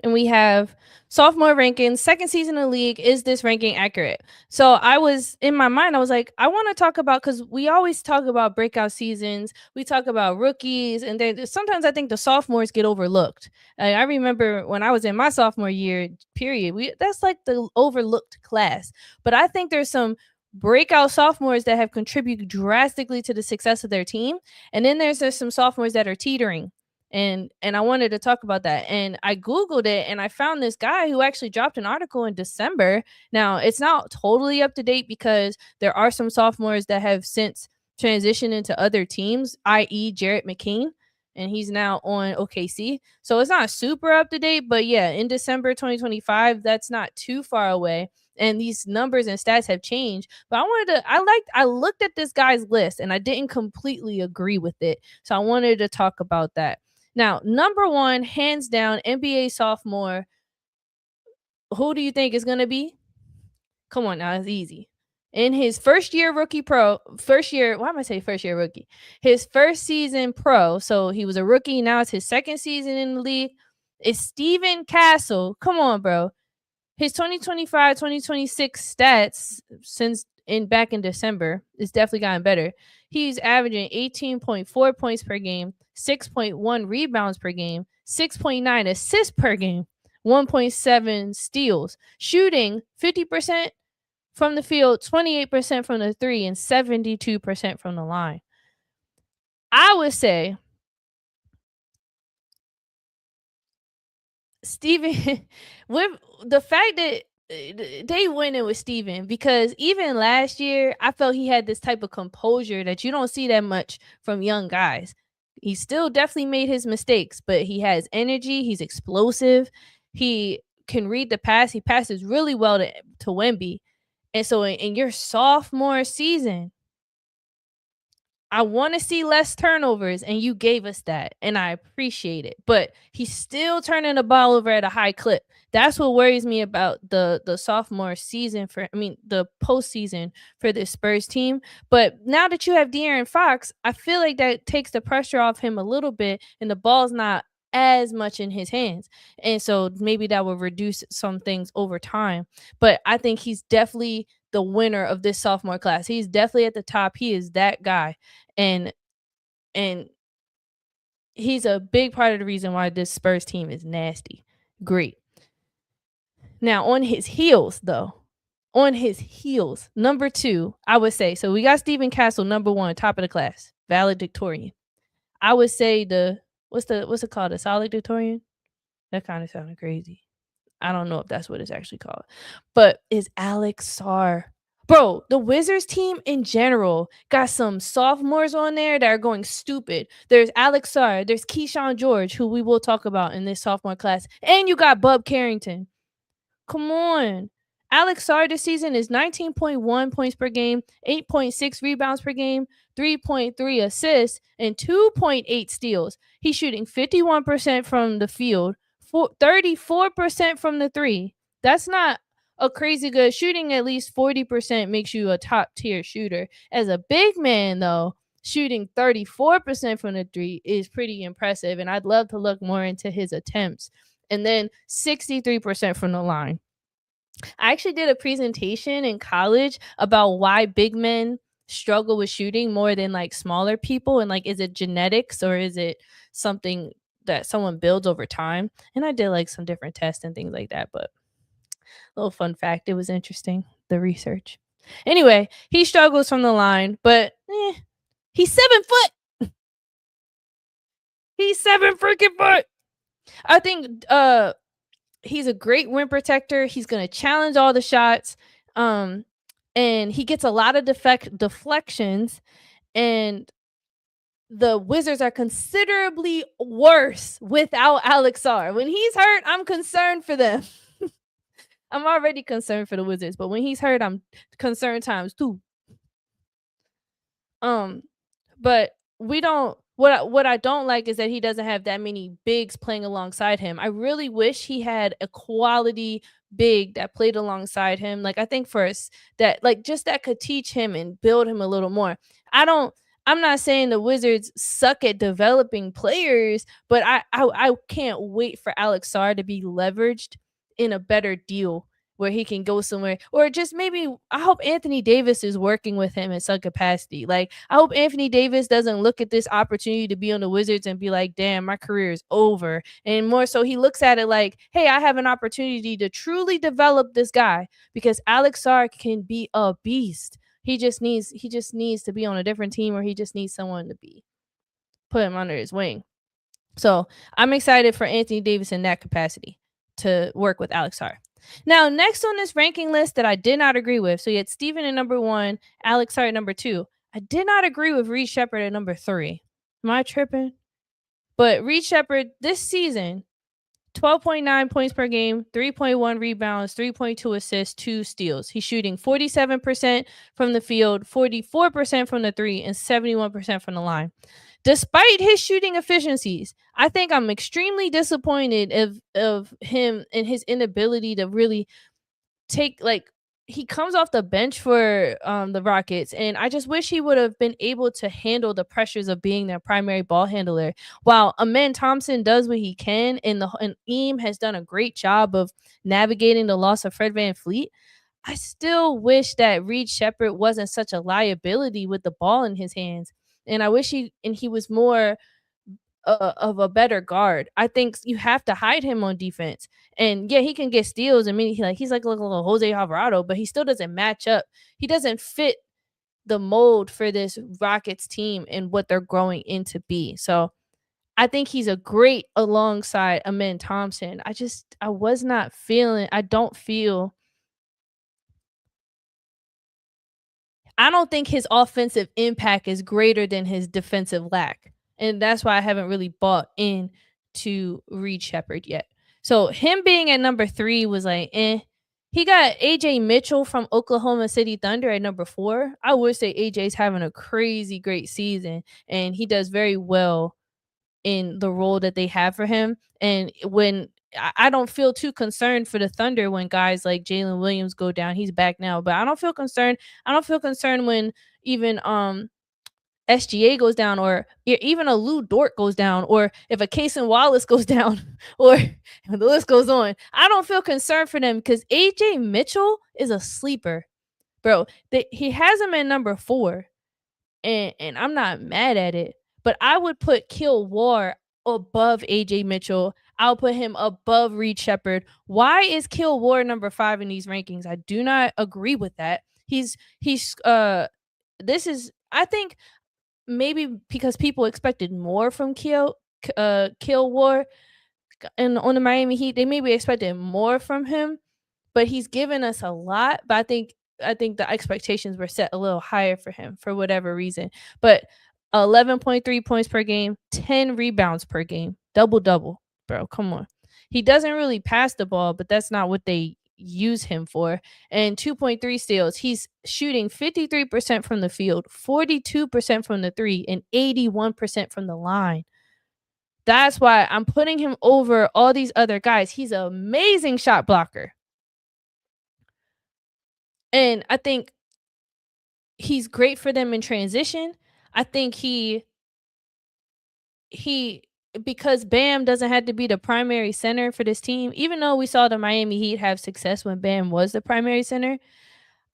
And we have sophomore rankings, second season in the league. Is this ranking accurate? So I was in my mind, I was like, I want to talk about, because we always talk about breakout seasons. We talk about rookies, and then sometimes I think the sophomores get overlooked. I remember when I was in my sophomore year period, that's like the overlooked class. But I think there's some breakout sophomores that have contributed drastically to the success of their team. And then there's some sophomores that are teetering, and I wanted to talk about that. And I googled it and I found this guy who actually dropped an article in December. Now, it's not totally up to date because there are some sophomores that have since transitioned into other teams, i.e. Jarrett McCain, and he's now on OKC. So it's not super up to date, but yeah, in December 2025, that's not too far away. And these numbers and stats have changed. But I looked at this guy's list and I didn't completely agree with it. So I wanted to talk about that. Now, number one, hands down, NBA sophomore. Who do you think is going to be? Come on now, it's easy. In his first year rookie rookie? His first season pro. So he was a rookie. Now it's his second season in the league. It's Steven Castle. Come on, bro. His 2025-2026 stats back in December is definitely gotten better. He's averaging 18.4 points per game, 6.1 rebounds per game, 6.9 assists per game, 1.7 steals, shooting 50% from the field, 28% from the three, and 72% from the line. I would say Steven, with the fact that they winning with Steven, because even last year, I felt he had this type of composure that you don't see that much from young guys. He still definitely made his mistakes, but he has energy. He's explosive. He can read the pass. He passes really well to Wemby. And so in your sophomore season, I want to see less turnovers, and you gave us that, and I appreciate it. But he's still turning the ball over at a high clip. That's what worries me about the sophomore season the postseason for this Spurs team. But now that you have De'Aaron Fox, I feel like that takes the pressure off him a little bit, and the ball's not as much in his hands. And so maybe that will reduce some things over time. But I think he's definitely the winner of this sophomore class. He's definitely at the top. He is that guy. And he's a big part of the reason why this Spurs team is nasty. Great. Now, on his heels, number two, I would say, so we got Steven Castle, number one, top of the class, valedictorian. I would say what's it called? A valedictorian? That kind of sounded crazy. I don't know if that's what it's actually called, but is Alex Sarr. Bro, the Wizards team in general got some sophomores on there that are going stupid. There's Alex Sarr, there's Keyshawn George, who we will talk about in this sophomore class, and you got Bub Carrington. Come on. Alex Sarr this season is 19.1 points per game, 8.6 rebounds per game, 3.3 assists, and 2.8 steals. He's shooting 51% from the field, 34% from the three. That's not a crazy good shooting. At least 40% makes you a top tier shooter. As a big man, though, shooting 34% from the three is pretty impressive. And I'd love to look more into his attempts. And then 63% from the line. I actually did a presentation in college about why big men struggle with shooting more than like smaller people, and like, is it genetics or is it something that someone builds over time? And I did like some different tests and things like that, but little fun fact, it was interesting, the research. Anyway, he struggles from the line, but he's 7 foot. He's 7 freaking foot. I think he's a great rim protector. He's going to challenge all the shots. And he gets a lot of deflections, and the Wizards are considerably worse without Alex Sarr. When he's hurt, I'm concerned for them. I'm already concerned for the Wizards, but when he's hurt, I'm concerned times 2. But we don't. What I don't like is that he doesn't have that many bigs playing alongside him. I really wish he had a quality big that played alongside him. Like, I think first that like just that could teach him and build him a little more. I'm not saying the Wizards suck at developing players, but I can't wait for Alex Sarr to be leveraged in a better deal where he can go somewhere, or just maybe I hope Anthony Davis is working with him in some capacity. Like, I hope Anthony Davis doesn't look at this opportunity to be on the Wizards and be like, damn, my career is over. And more so he looks at it like, hey, I have an opportunity to truly develop this guy, because Alex Sarr can be a beast. He just needs to be on a different team, or he just needs someone to put him under his wing. So I'm excited for Anthony Davis in that capacity to work with Alex Sarr. Now, next on this ranking list that I did not agree with, so you had Steven at number 1, Alex Sarr at number 2. I did not agree with Reed Sheppard at number 3. Am I tripping? But Reed Sheppard this season, 12.9 points per game, 3.1 rebounds, 3.2 assists, 2 steals. He's shooting 47% from the field, 44% from the three, and 71% from the line. Despite his shooting efficiencies, I think I'm extremely disappointed of him and his inability to really take, like, he comes off the bench for the Rockets, and I just wish he would have been able to handle the pressures of being their primary ball handler. While Amen Thompson does what he can, and Eam has done a great job of navigating the loss of Fred VanVleet, I still wish that Reed Sheppard wasn't such a liability with the ball in his hands. And I wish he was more of a better guard. I think you have to hide him on defense. And yeah, he can get steals. I mean, he's like a little Jose Alvarado, but he still doesn't match up. He doesn't fit the mold for this Rockets team and what they're growing into be. So I think he's a great alongside Amen Thompson. I don't think his offensive impact is greater than his defensive lack. And that's why I haven't really bought into Reed Sheppard yet. So him being at number 3 was like, eh. He got AJ Mitchell from Oklahoma City Thunder at number 4. I would say AJ's having a crazy great season, and he does very well in the role that they have for him. And when I don't feel too concerned for the Thunder when guys like Jalen Williams go down. He's back now, but I don't feel concerned. I don't feel concerned when even SGA goes down, or even a Lou Dort goes down, or if a Cason Wallace goes down, or the list goes on. I don't feel concerned for them because AJ Mitchell is a sleeper, bro. He has him at number 4, and I'm not mad at it. But I would put Kill War above AJ Mitchell. I'll put him above Reed Sheppard. Why is Kill War number 5 in these rankings? I do not agree with that. I think maybe because people expected more from Kill War and on the Miami Heat, they maybe expected more from him, but he's given us a lot. But I think I think the expectations were set a little higher for him for whatever reason. But 11.3 points per game, 10 rebounds per game, double double, bro. Come on. He doesn't really pass the ball, but that's not what they use him for. And 2.3 steals. He's shooting 53% from the field, 42% from the three, and 81% from the line. That's why I'm putting him over all these other guys. He's an amazing shot blocker. And I think he's great for them in transition. I think he because Bam doesn't have to be the primary center for this team, even though we saw the Miami Heat have success when Bam was the primary center.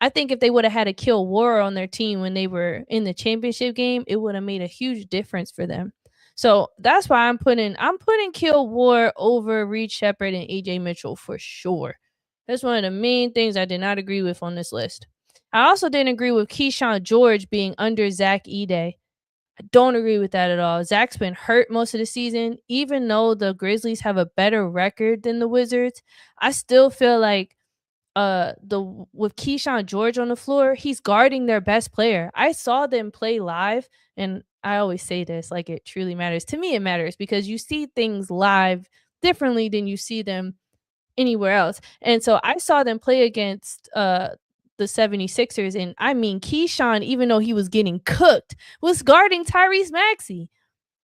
I think if they would have had a Kill War on their team when they were in the championship game, it would have made a huge difference for them. So that's why I'm putting Kill War over Reed Shepherd and AJ Mitchell for sure. That's one of the main things I did not agree with on this list. I also didn't agree with Keyshawn George being under Zach Edey. I don't agree with that at all. Zach's been hurt most of the season. Even though the Grizzlies have a better record than the Wizards, I still feel like with Keyshawn George on the floor, he's guarding their best player. I saw them play live, and I always say this like it truly matters. To me, it matters because you see things live differently than you see them anywhere else. And so I saw them play against the 76ers, and I mean Keyshawn, even though he was getting cooked, was guarding Tyrese Maxey.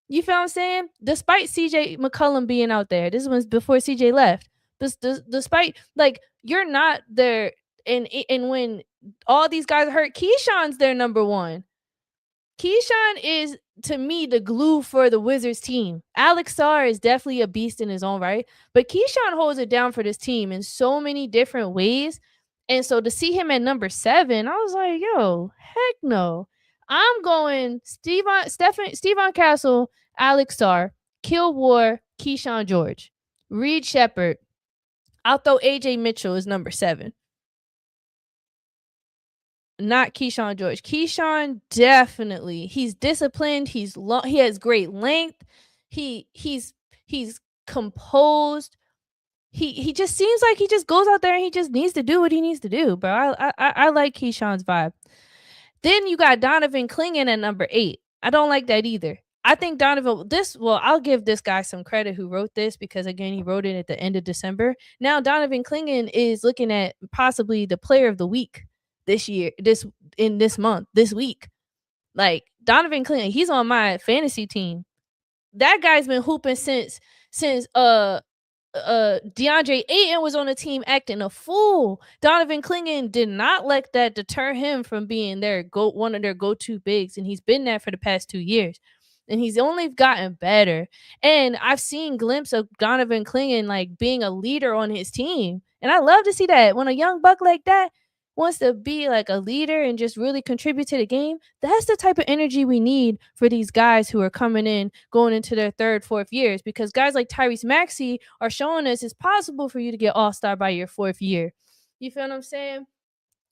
You feel what I'm saying? Despite CJ McCollum being out there. This was before CJ left. Despite, like, you're not there, and when all these guys are hurt, Keyshawn's their number one. Keyshawn is, to me, the glue for the Wizards team. Alex Sarr is definitely a beast in his own right, but Keyshawn holds it down for this team in so many different ways. And so to see him at number 7, I was like, yo, heck no. I'm going Stephon Castle, Alex Sarr, Kill War, Keyshawn George, Reed Shepherd. I'll throw AJ Mitchell as number 7. Not Keyshawn George. Keyshawn, definitely. He's disciplined. He has great length. He's composed. He just seems like he just goes out there and he just needs to do what he needs to do. But I like Keyshawn's vibe. Then you got Donovan Clingan at number 8. I don't like that either. I think I'll give this guy some credit who wrote this because, again, he wrote it at the end of December. Now Donovan Clingan is looking at possibly the player of the week this week. Like, Donovan Clingan, he's on my fantasy team. That guy's been hooping since DeAndre Ayton was on the team acting a fool. Donovan Clingan did not let that deter him from being one of their go-to bigs, and he's been that for the past 2 years. And he's only gotten better. And I've seen glimpses of Donovan Clingan like being a leader on his team. And I love to see that. When a young buck like that wants to be like a leader and just really contribute to the game, that's the type of energy we need for these guys who are coming in, going into their 3rd, 4th years. Because guys like Tyrese Maxey are showing us it's possible for you to get all-star by your 4th year. You feel what I'm saying?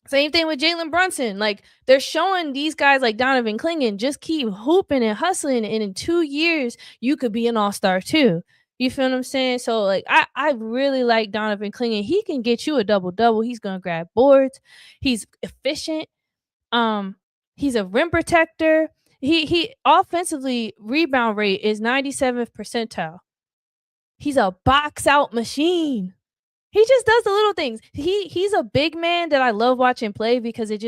Same thing with Jalen Brunson. Like, they're showing these guys like Donovan Clingan just keep hooping and hustling, and in 2 years, you could be an all-star too. You feel what I'm saying? So, like, I really like Donovan Clingan. He can get you a double-double. He's going to grab boards. He's efficient. He's a rim protector. He offensively, rebound rate is 97th percentile. He's a box-out machine. He just does the little things. He's a big man that I love watching play because it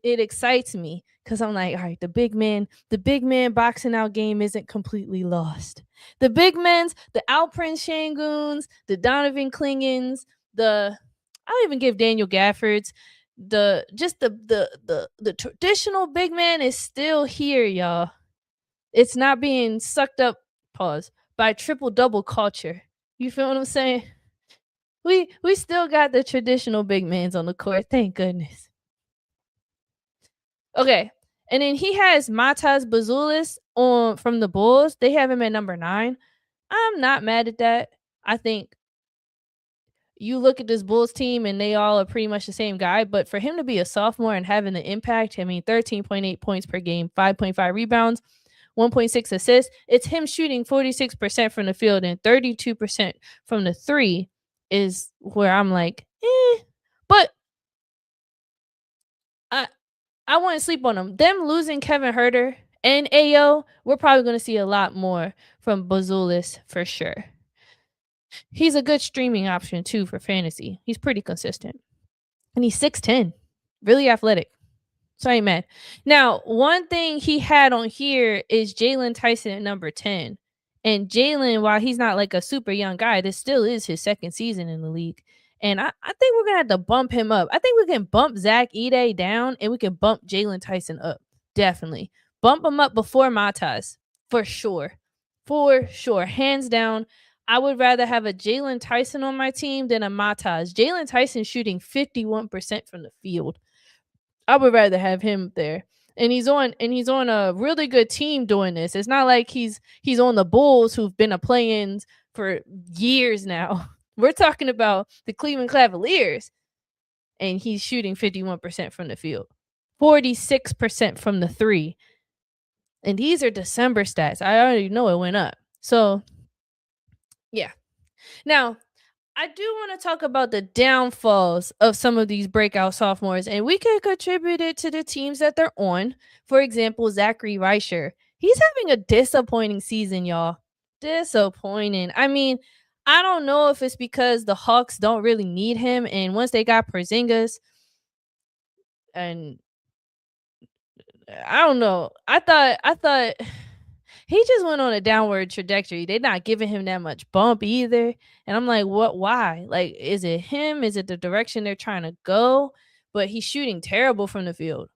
excites me because I'm like, all right, the big man boxing out game isn't completely lost. The big men's, the Alprin Shangoons, the Donovan Klingans, I'll even give Daniel Gafford's, the traditional big man is still here, y'all. It's not being sucked up, by triple-double culture. You feel what I'm saying? We still got the traditional big mans on the court. Thank goodness. Okay. And then he has Matas Bazulis from the Bulls. They have him at number 9. I'm not mad at that. I think you look at this Bulls team and they all are pretty much the same guy. But for him to be a sophomore and having the impact, 13.8 points per game, 5.5 rebounds, 1.6 assists. It's him shooting 46% from the field and 32% from the 3 is where I'm like, But I wouldn't sleep on them. Them losing Kevin Herter and Ayo, we're probably gonna see a lot more from Bazulis for sure. He's a good streaming option too for fantasy. He's pretty consistent. And he's 6'10", really athletic. So I ain't mad. Now, one thing he had on here is Jalen Tyson at number 10. And Jalen, while he's not like a super young guy, this still is his second season in the league. And I think we're gonna have to bump him up. I think we can bump Zach Ide down and we can bump Jalen Tyson up. Definitely. Bump him up before Matas. For sure. For sure. Hands down. I would rather have a Jalen Tyson on my team than a Matas. Jalen Tyson shooting 51% from the field. I would rather have him there. And he's on a really good team doing this. It's not like he's on the Bulls who've been a play-ins for years now. We're talking about the Cleveland Cavaliers, and he's shooting 51% from the field, 46% from the three. And these are December stats. I already know it went up. So, yeah. Now, I do want to talk about the downfalls of some of these breakout sophomores, and we can contribute it to the teams that they're on. For example, Zachary Reicher. He's having a disappointing season, y'all. Disappointing. I mean, I don't know if it's because the Hawks don't really need him, and once they got Porzingis, and I don't know. I thought he just went on a downward trajectory. They're not giving him that much bump either. And I'm like, what? Why? Like, is it him? Is it the direction they're trying to go? But he's shooting terrible from the field.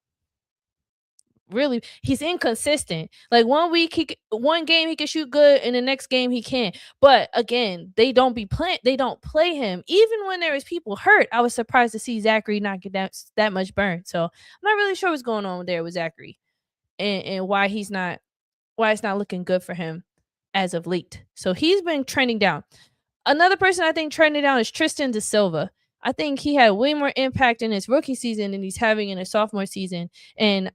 Really, he's inconsistent. Like one game he can shoot good, and the next game he can't. But again, they don't play him. Even when there was people hurt, I was surprised to see Zachary not get that much burn. So I'm not really sure what's going on there with Zachary, and why it's not looking good for him as of late. So he's been trending down. Another person I think trending down is Tristan da Silva. I think he had way more impact in his rookie season than he's having in his sophomore season. And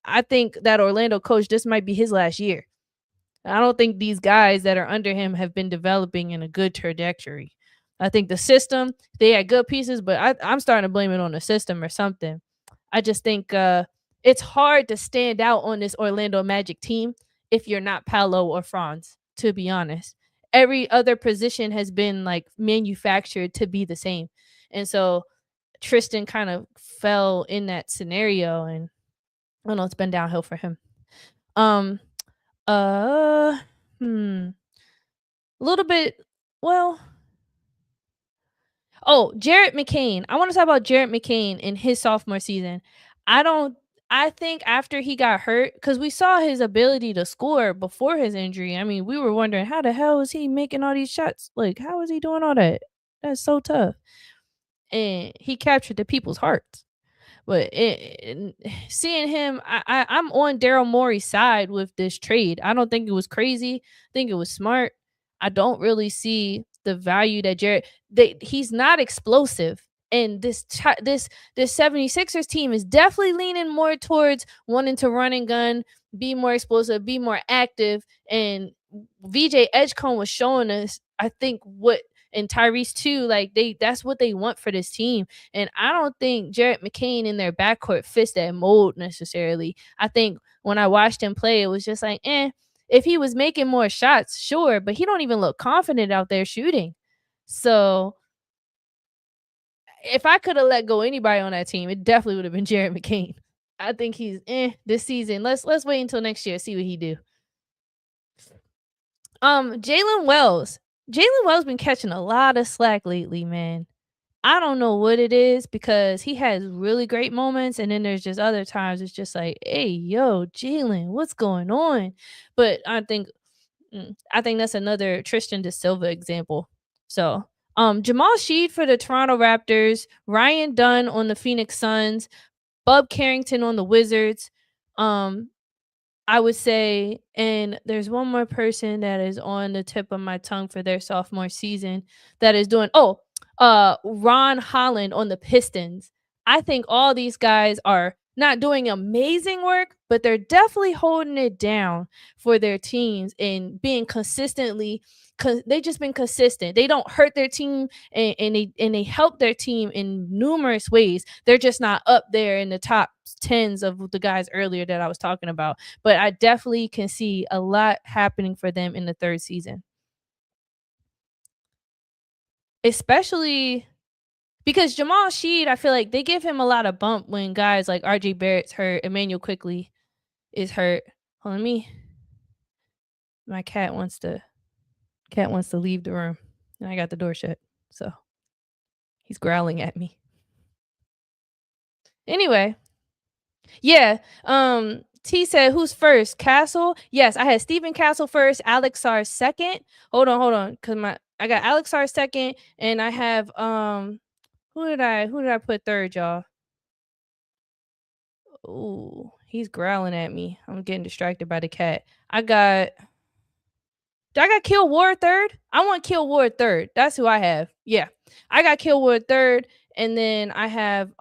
I think that Orlando coach, this might be his last year. I don't think these guys that are under him have been developing in a good trajectory. I think the system, they had good pieces, but I'm starting to blame it on the system or something. I just think it's hard to stand out on this Orlando Magic team if you're not Paolo or Franz, to be honest. Every other position has been like manufactured to be the same. And so Tristan kind of fell in that scenario, and I don't know, it's been downhill for him. A little bit, well, oh, Jarrett McCain. I want to talk about Jarrett McCain in his sophomore season. I think after he got hurt, because we saw his ability to score before his injury. I mean, we were wondering how the hell is he making all these shots? Like, how is he doing all that? That's so tough. And he captured the people's hearts. But seeing him, I'm on Daryl Morey's side with this trade. I don't think it was crazy. I think it was smart. I don't really see the value that he's not explosive. And this 76ers team is definitely leaning more towards wanting to run and gun, be more explosive, be more active. And VJ Edgecombe was showing us, I think, and Tyrese too, like that's what they want for this team. And I don't think Jarrett McCain in their backcourt fits that mold necessarily. I think when I watched him play, it was just like, if he was making more shots, sure, but he don't even look confident out there shooting. So if I could have let go anybody on that team, it definitely would have been Jarrett McCain. I think he's this season. Let's wait until next year, see what he do. Jalen Wells. Jalen Wells been catching a lot of slack lately, man. I don't know what it is, because he has really great moments, and then there's just other times it's just like, hey, yo, Jalen, what's going on? But I think that's another Tristan da Silva example. So Jamal Sheed for the Toronto Raptors, Ryan Dunn on the Phoenix Suns, Bub Carrington on the Wizards. I would say, and there's one more person that is on the tip of my tongue for their sophomore season that is doing, Ron Holland on the Pistons. I think all these guys are not doing amazing work, but they're definitely holding it down for their teams and being consistently. They just been consistent. They don't hurt their team, and they help their team in numerous ways. They're just not up there in the top tens of the guys earlier that I was talking about. But I definitely can see a lot happening for them in the third season, especially because Jamal Sheed, I feel like they give him a lot of bump when guys like RJ Barrett's hurt, Emmanuel quickly is hurt. Hold on, my cat wants to leave the room, and I got the door shut, so he's growling at me. Anyway, yeah. T said, "Who's first? Castle?" Yes, I had Stephen Castle first, Alex R second. Hold on, cause I got Alex R second, and I have who did I put third, y'all? Ooh, he's growling at me. I'm getting distracted by the cat. I got Kill Ward third? I want Kill Ward third. That's who I have. Yeah. I got Kill Ward third, and then I have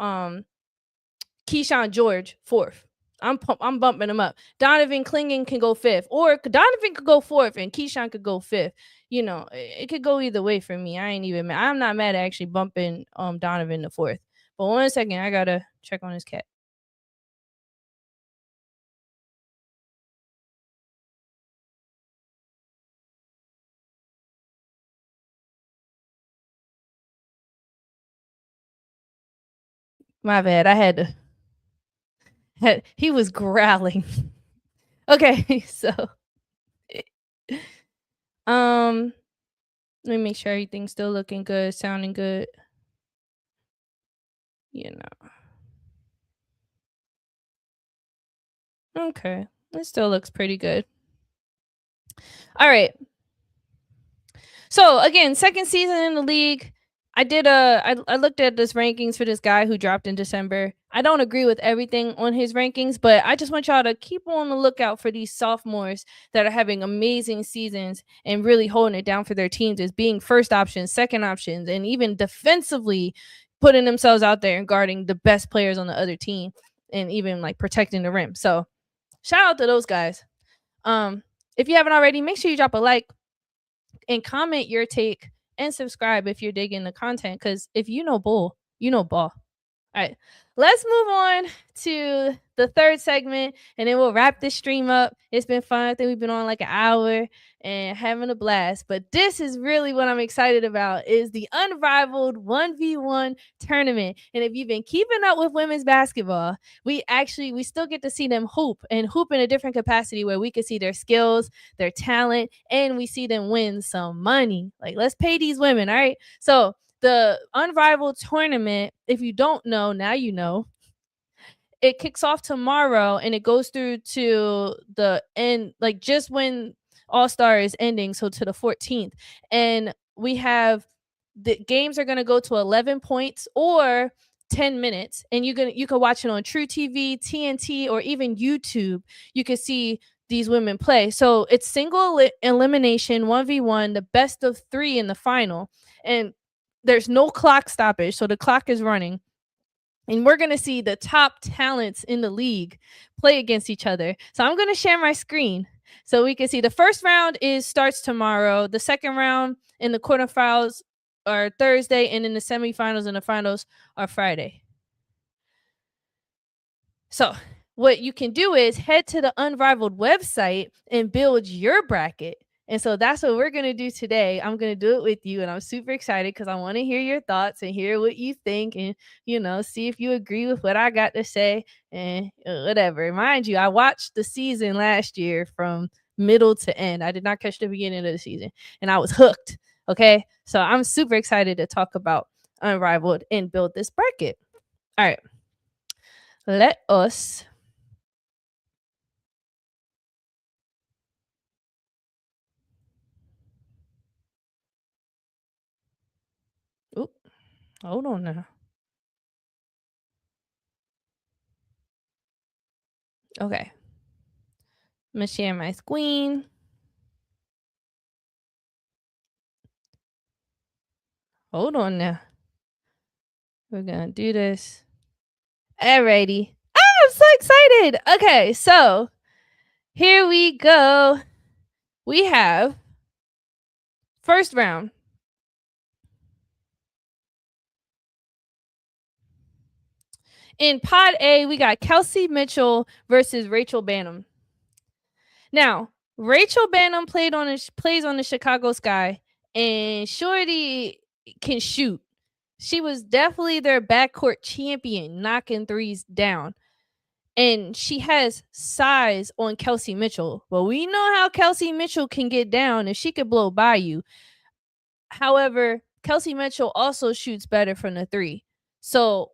Keyshawn George fourth. I'm bumping him up. Donovan Clingan can go fifth, or Donovan could go fourth, and Keyshawn could go fifth. It could go either way for me. I ain't even mad. I'm not mad at actually bumping Donovan to fourth. But 1 second, I gotta check on his cat. My bad. I had to. He was growling. Okay, so let me make sure everything's still looking good, sounding good. You know. Okay. It still looks pretty good. All right. So again, second season in the league. I looked at this rankings for this guy who dropped in December. I don't agree with everything on his rankings, but I just want y'all to keep on the lookout for these sophomores that are having amazing seasons and really holding it down for their teams as being first options, second options, and even defensively putting themselves out there and guarding the best players on the other team and even like protecting the rim. So shout out to those guys. If you haven't already, make sure you drop a like and comment your take and subscribe if you're digging the content. Because if you know bull, you know ball. All right, let's move on to the third segment, and then we'll wrap this stream up. It's been fun. I think we've been on like an hour and having a blast. But this is really what I'm excited about: is the Unrivaled 1v1 tournament. And if you've been keeping up with women's basketball, we still get to see them hoop in a different capacity, where we can see their skills, their talent, and we see them win some money. Like, let's pay these women. All right, so the Unrivaled tournament, if you don't know, now you know. It kicks off tomorrow and it goes through to the end, like just when All Star is ending, so to the 14th. And we have the games are going to go to 11 points or 10 minutes, and you can watch it on True TV, TNT, or even YouTube. You can see these women play. So it's single elimination 1v1, the best of 3 in the final. And there's no clock stoppage, so the clock is running. And we're going to see the top talents in the league play against each other. So I'm going to share my screen so we can see. The first round starts tomorrow. The second round in the quarterfinals are Thursday, and then the semifinals and the finals are Friday. So what you can do is head to the Unrivaled website and build your bracket. And so that's what we're going to do today. I'm going to do it with you, and I'm super excited because I want to hear your thoughts and hear what you think, and, see if you agree with what I got to say and whatever. Mind you, I watched the season last year from middle to end. I did not catch the beginning of the season, and I was hooked. Okay. So I'm super excited to talk about Unrivaled and build this bracket. All right. Let us Oop, hold on now. Okay. I'm gonna share my screen. Hold on now. We're gonna do this. Alrighty. I'm I'm so excited. Okay, so here we go. We have first round. In Pod A, we got Kelsey Mitchell versus Rachel Banham. Now, Rachel Banham plays on the Chicago Sky, and Shorty can shoot. She was definitely their backcourt champion, knocking threes down. And she has size on Kelsey Mitchell. Well, we know how Kelsey Mitchell can get down if she could blow by you. However, Kelsey Mitchell also shoots better from the three. So,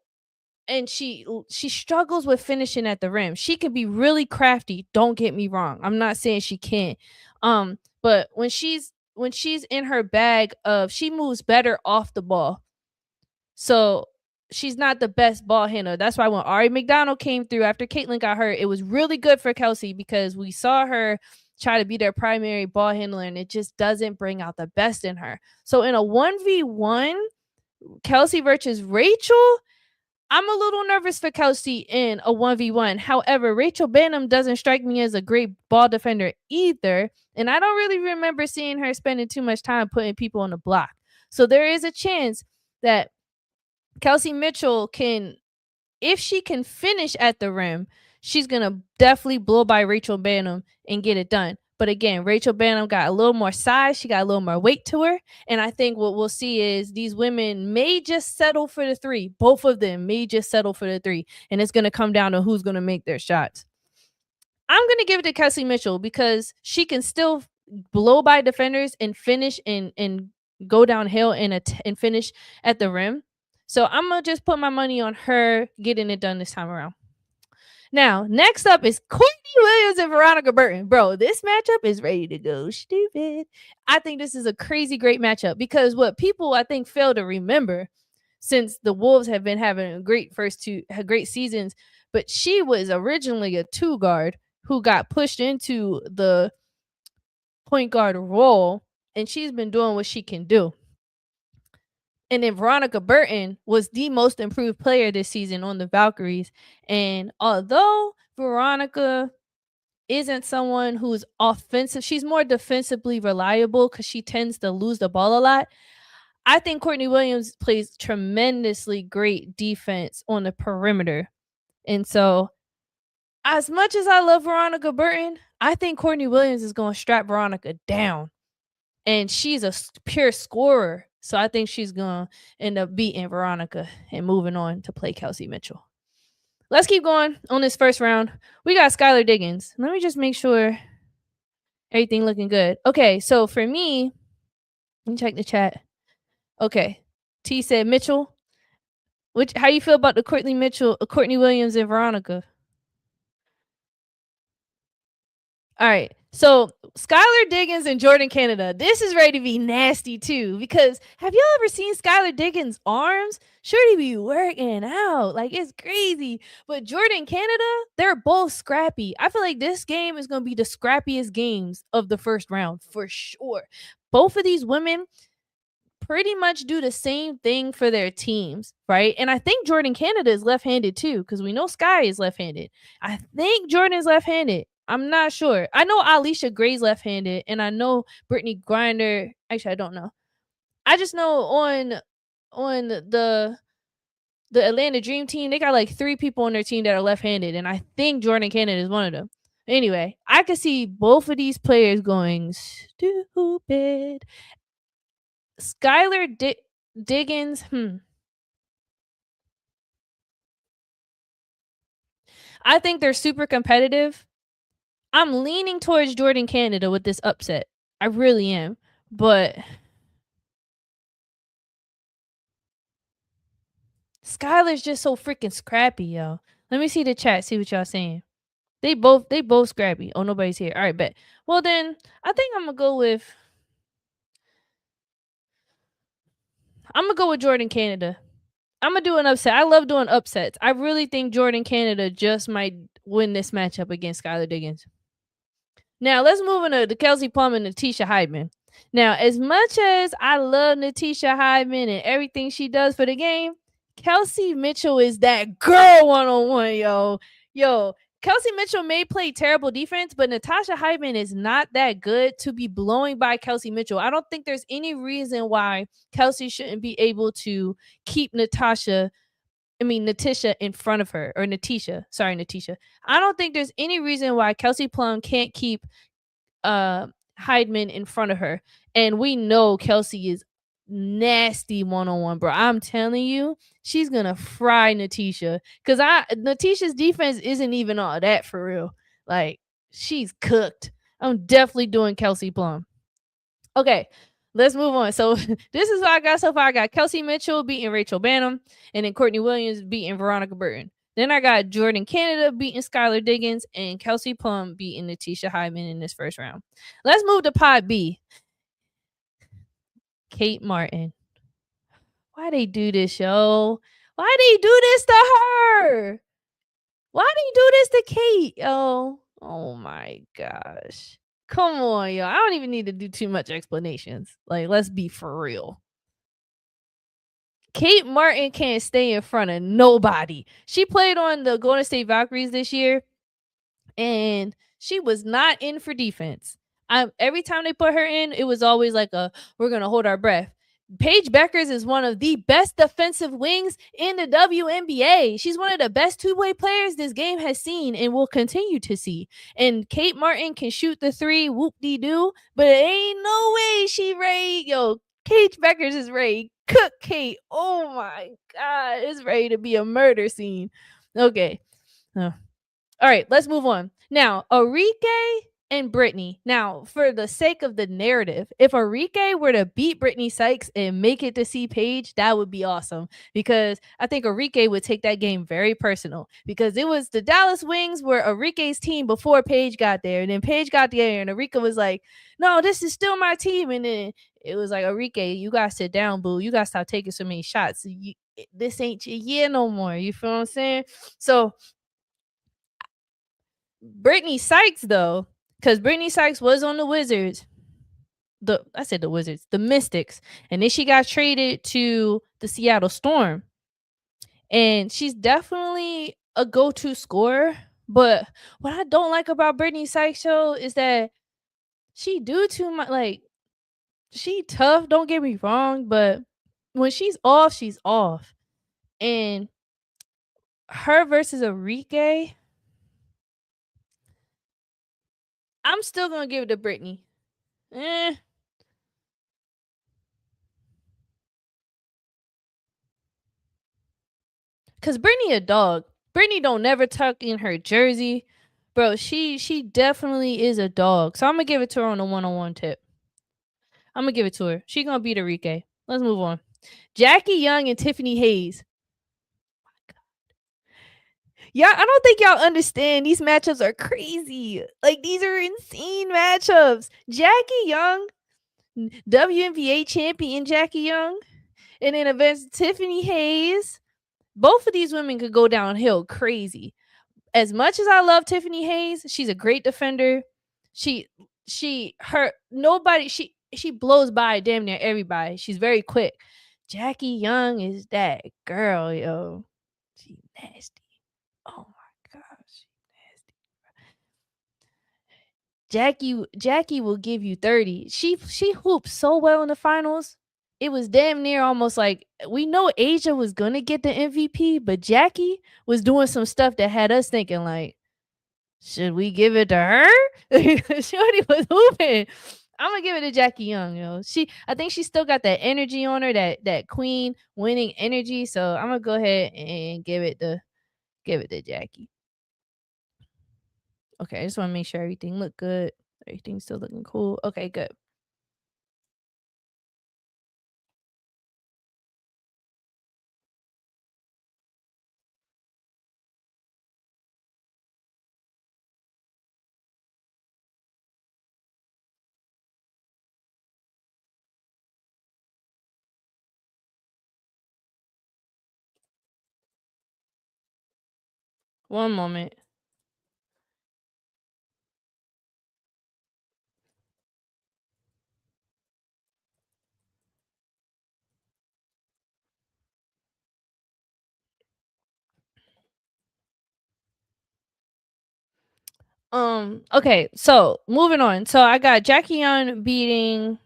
and she struggles with finishing at the rim. She can be really crafty. Don't get me wrong. I'm not saying she can't. But when she's in her bag of, she moves better off the ball. So she's not the best ball handler. That's why when Ari McDonald came through after Caitlin got hurt, it was really good for Kelsey because we saw her try to be their primary ball handler, and it just doesn't bring out the best in her. So in a 1v1, Kelsey versus Rachel, I'm a little nervous for Kelsey in a 1v1. However, Rachel Banham doesn't strike me as a great ball defender either, and I don't really remember seeing her spending too much time putting people on the block. So there is a chance that Kelsey Mitchell can, if she can finish at the rim, she's going to definitely blow by Rachel Banham and get it done. But again, Rachel Banham got a little more size. She got a little more weight to her. And I think what we'll see is these women may just settle for the three. Both of them may just settle for the three. And it's going to come down to who's going to make their shots. I'm going to give it to Kelsey Mitchell because she can still blow by defenders and finish and go downhill and finish at the rim. So I'm going to just put my money on her getting it done this time around. Now, next up is Courtney Williams and Veronica Burton. Bro, this matchup is ready to go stupid. I think this is a crazy great matchup because what people, I think, fail to remember, since the Wolves have been having great seasons, but she was originally a 2-guard who got pushed into the point guard role, and she's been doing what she can do. And then Veronica Burton was the most improved player this season on the Valkyries. And although Veronica isn't someone who's offensive, she's more defensively reliable because she tends to lose the ball a lot. I think Courtney Williams plays tremendously great defense on the perimeter. And so as much as I love Veronica Burton, I think Courtney Williams is going to strap Veronica down. And she's a pure scorer. So I think she's going to end up beating Veronica and moving on to play Kelsey Mitchell. Let's keep going on this first round. We got Skylar Diggins. Let me just make sure everything looking good. Okay, so for me, let me check the chat. Okay, T said Mitchell. How you feel about the Courtney Williams and Veronica? All right. So Skylar Diggins and Jordan Canada. This is ready to be nasty too, because have y'all ever seen Skylar Diggins' arms? Shorty be working out. Like, it's crazy. But Jordan Canada, they're both scrappy. I feel like this game is going to be the scrappiest games of the first round for sure. Both of these women pretty much do the same thing for their teams, right? And I think Jordan Canada is left-handed too, because we know Sky is left-handed. I think Jordan is left-handed. I'm not sure. I know Alicia Gray's left-handed, and I know Brittany Griner. Actually, I don't know. I just know on the Atlanta Dream team, they got like 3 people on their team that are left-handed, and I think Jordan Canada is one of them. Anyway, I could see both of these players going stupid. Skylar Diggins, I think they're super competitive. I'm leaning towards Jordan Canada with this upset. I really am. But Skylar's just so freaking scrappy, yo. Let me see the chat, see what y'all saying. They both scrappy. Oh, nobody's here. All right, bet. Well, then I think I'm gonna go with Jordan Canada. I'm gonna do an upset. I love doing upsets. I really think Jordan Canada just might win this matchup against Skylar Diggins. Now, let's move on to Kelsey Plum and Natisha Hyman. Now, as much as I love Natisha Hyman and everything she does for the game, Kelsey Mitchell is that girl one-on-one, yo. Yo, Kelsey Mitchell may play terrible defense, but Natasha Heidman is not that good to be blowing by Kelsey Mitchell. I don't think there's any reason why Kelsey shouldn't be able to keep Natisha in front of her, or Natisha. Sorry, Natisha. I don't think there's any reason why Kelsey Plum can't keep Heidman in front of her. And we know Kelsey is nasty one-on-one, bro. I'm telling you, she's gonna fry Natisha. Cause Natisha's defense isn't even all that for real. Like, she's cooked. I'm definitely doing Kelsey Plum. Okay, let's move on. So this is what I got so far. I got Kelsey Mitchell beating Rachel Banham, and then Courtney Williams beating Veronica Burton. Then I got Jordan Canada beating Skylar Diggins, and Kelsey Plum beating Natisha Hyman in this first round. Let's move to Pod B. Kate Martin. Why they do this, yo? Why they do this to her? Why they do this to Kate, yo? Oh my gosh. Come on, yo. I don't even need to do too much explanations. Like, let's be for real. Kate Martin can't stay in front of nobody. She played on the Golden State Valkyries this year, and she was not in for defense. Every time they put her in, it was always like we're gonna hold our breath. Paige Beckers is one of the best defensive wings in the WNBA. She's one of the best two-way players this game has seen and will continue to see. And Kate Martin can shoot the three, whoop-de-doo, but ain't no way she ready. Yo, Paige Beckers is ready. Cook Kate. Oh my God. It's ready to be a murder scene. Okay. All right, let's move on. Now, Arike and Brittany. Now, for the sake of the narrative, if Arike were to beat Brittany Sykes and make it to see Paige, that would be awesome, because I think Arike would take that game very personal, because it was the Dallas Wings were Arike's team before Paige got there. And then Paige got there and Arike was like, no, this is still my team. And then it was like, Arike, you got to sit down, boo. You got to stop taking so many shots. This ain't your year no more. You feel what I'm saying? So Brittany Sykes, though, because Brittany Sykes was on the Wizards. The Wizards, the Mystics, and then she got traded to the Seattle Storm. And she's definitely a go-to scorer. But what I don't like about Brittany Sykes, though, is that she do too much. Like, she tough, don't get me wrong, but when she's off, she's off. And her versus Arike, I'm still gonna give it to Brittany. Cause Brittany a dog. Brittany don't never tuck in her jersey. Bro, she definitely is a dog. So I'm gonna give it to her on a one-on-one tip. I'm gonna give it to her. She gonna beat Arike. Let's move on. Jackie Young and Tiffany Hayes. Yeah, I don't think y'all understand. These matchups are crazy. Like, these are insane matchups. Jackie Young, WNBA champion Jackie Young, and then against Tiffany Hayes. Both of these women could go downhill crazy. As much as I love Tiffany Hayes, she's a great defender. She blows by damn near everybody. She's very quick. Jackie Young is that girl, yo. She nasty. Oh my gosh, nasty. Jackie will give you 30. She hoops so well in the finals. It was damn near almost like, we know Asia was gonna get the MVP, but Jackie was doing some stuff that had us thinking like, should we give it to her? Shorty was hooping. I'm gonna give it to Jackie Young, yo. I think she still got that energy on her, that queen winning energy. So I'm gonna go ahead and give it to Jackie. Okay, I just want to make sure everything looked good. Everything's still looking cool. Okay, good. One moment. Okay, so moving on. So I got Jackie Young beating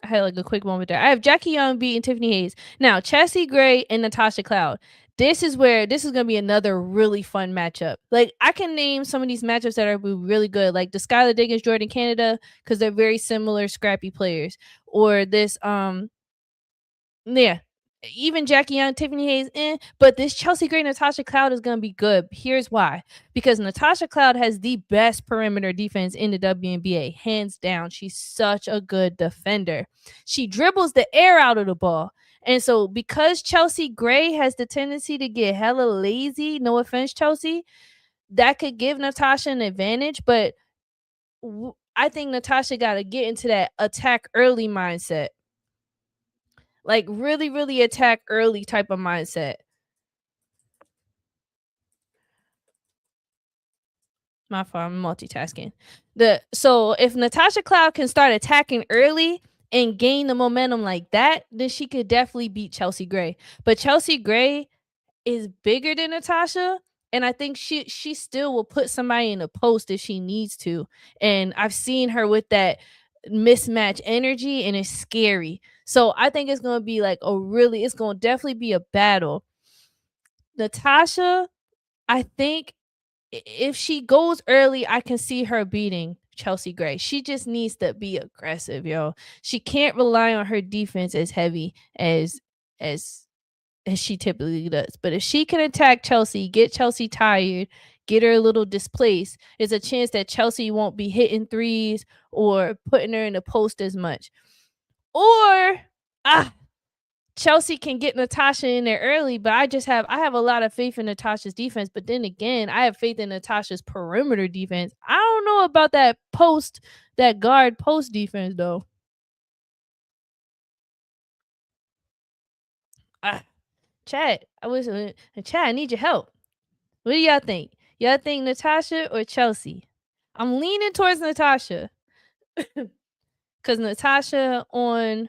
I had like a quick moment there. I have Jackie Young beating Tiffany Hayes. Now, Chelsea Gray and Natasha Cloud. This is gonna be another really fun matchup. Like I can name some of these matchups that are really good, like the Skylar Diggins Jordan Canada, because they're very similar, scrappy players. Or this yeah. Even Jackie Young, Tiffany Hayes, but this Chelsea Gray Natasha Cloud is gonna be good. Here's why: because Natasha Cloud has the best perimeter defense in the WNBA, hands down. She's such a good defender. She dribbles the air out of the ball, and so because Chelsea Gray has the tendency to get hella lazy, no offense, Chelsea, that could give Natasha an advantage. But I think Natasha got to get into that attack early mindset, like really, really attack early type of mindset. My fault, I'm multitasking. So if Natasha Cloud can start attacking early and gain the momentum like that, then she could definitely beat Chelsea Gray. But Chelsea Gray is bigger than Natasha, and I think she still will put somebody in a post if she needs to. And I've seen her with that mismatch energy, and it's scary. So I think it's gonna be like it's gonna definitely be a battle. Natasha, I think if she goes early, I can see her beating Chelsea Gray. She just needs to be aggressive, yo. She can't rely on her defense as heavy as as she typically does. But if she can attack Chelsea, get Chelsea tired, get her a little displaced, there's a chance that Chelsea won't be hitting threes or putting her in the post as much. Or ah, Chelsea can get Natasha in there early, but I have a lot of faith in Natasha's defense. But then again, I have faith in Natasha's perimeter defense. I don't know about that guard post defense though. Ah, Chad, Chad, I need your help. What do y'all think? Y'all think Natasha or Chelsea? I'm leaning towards Natasha because Natasha on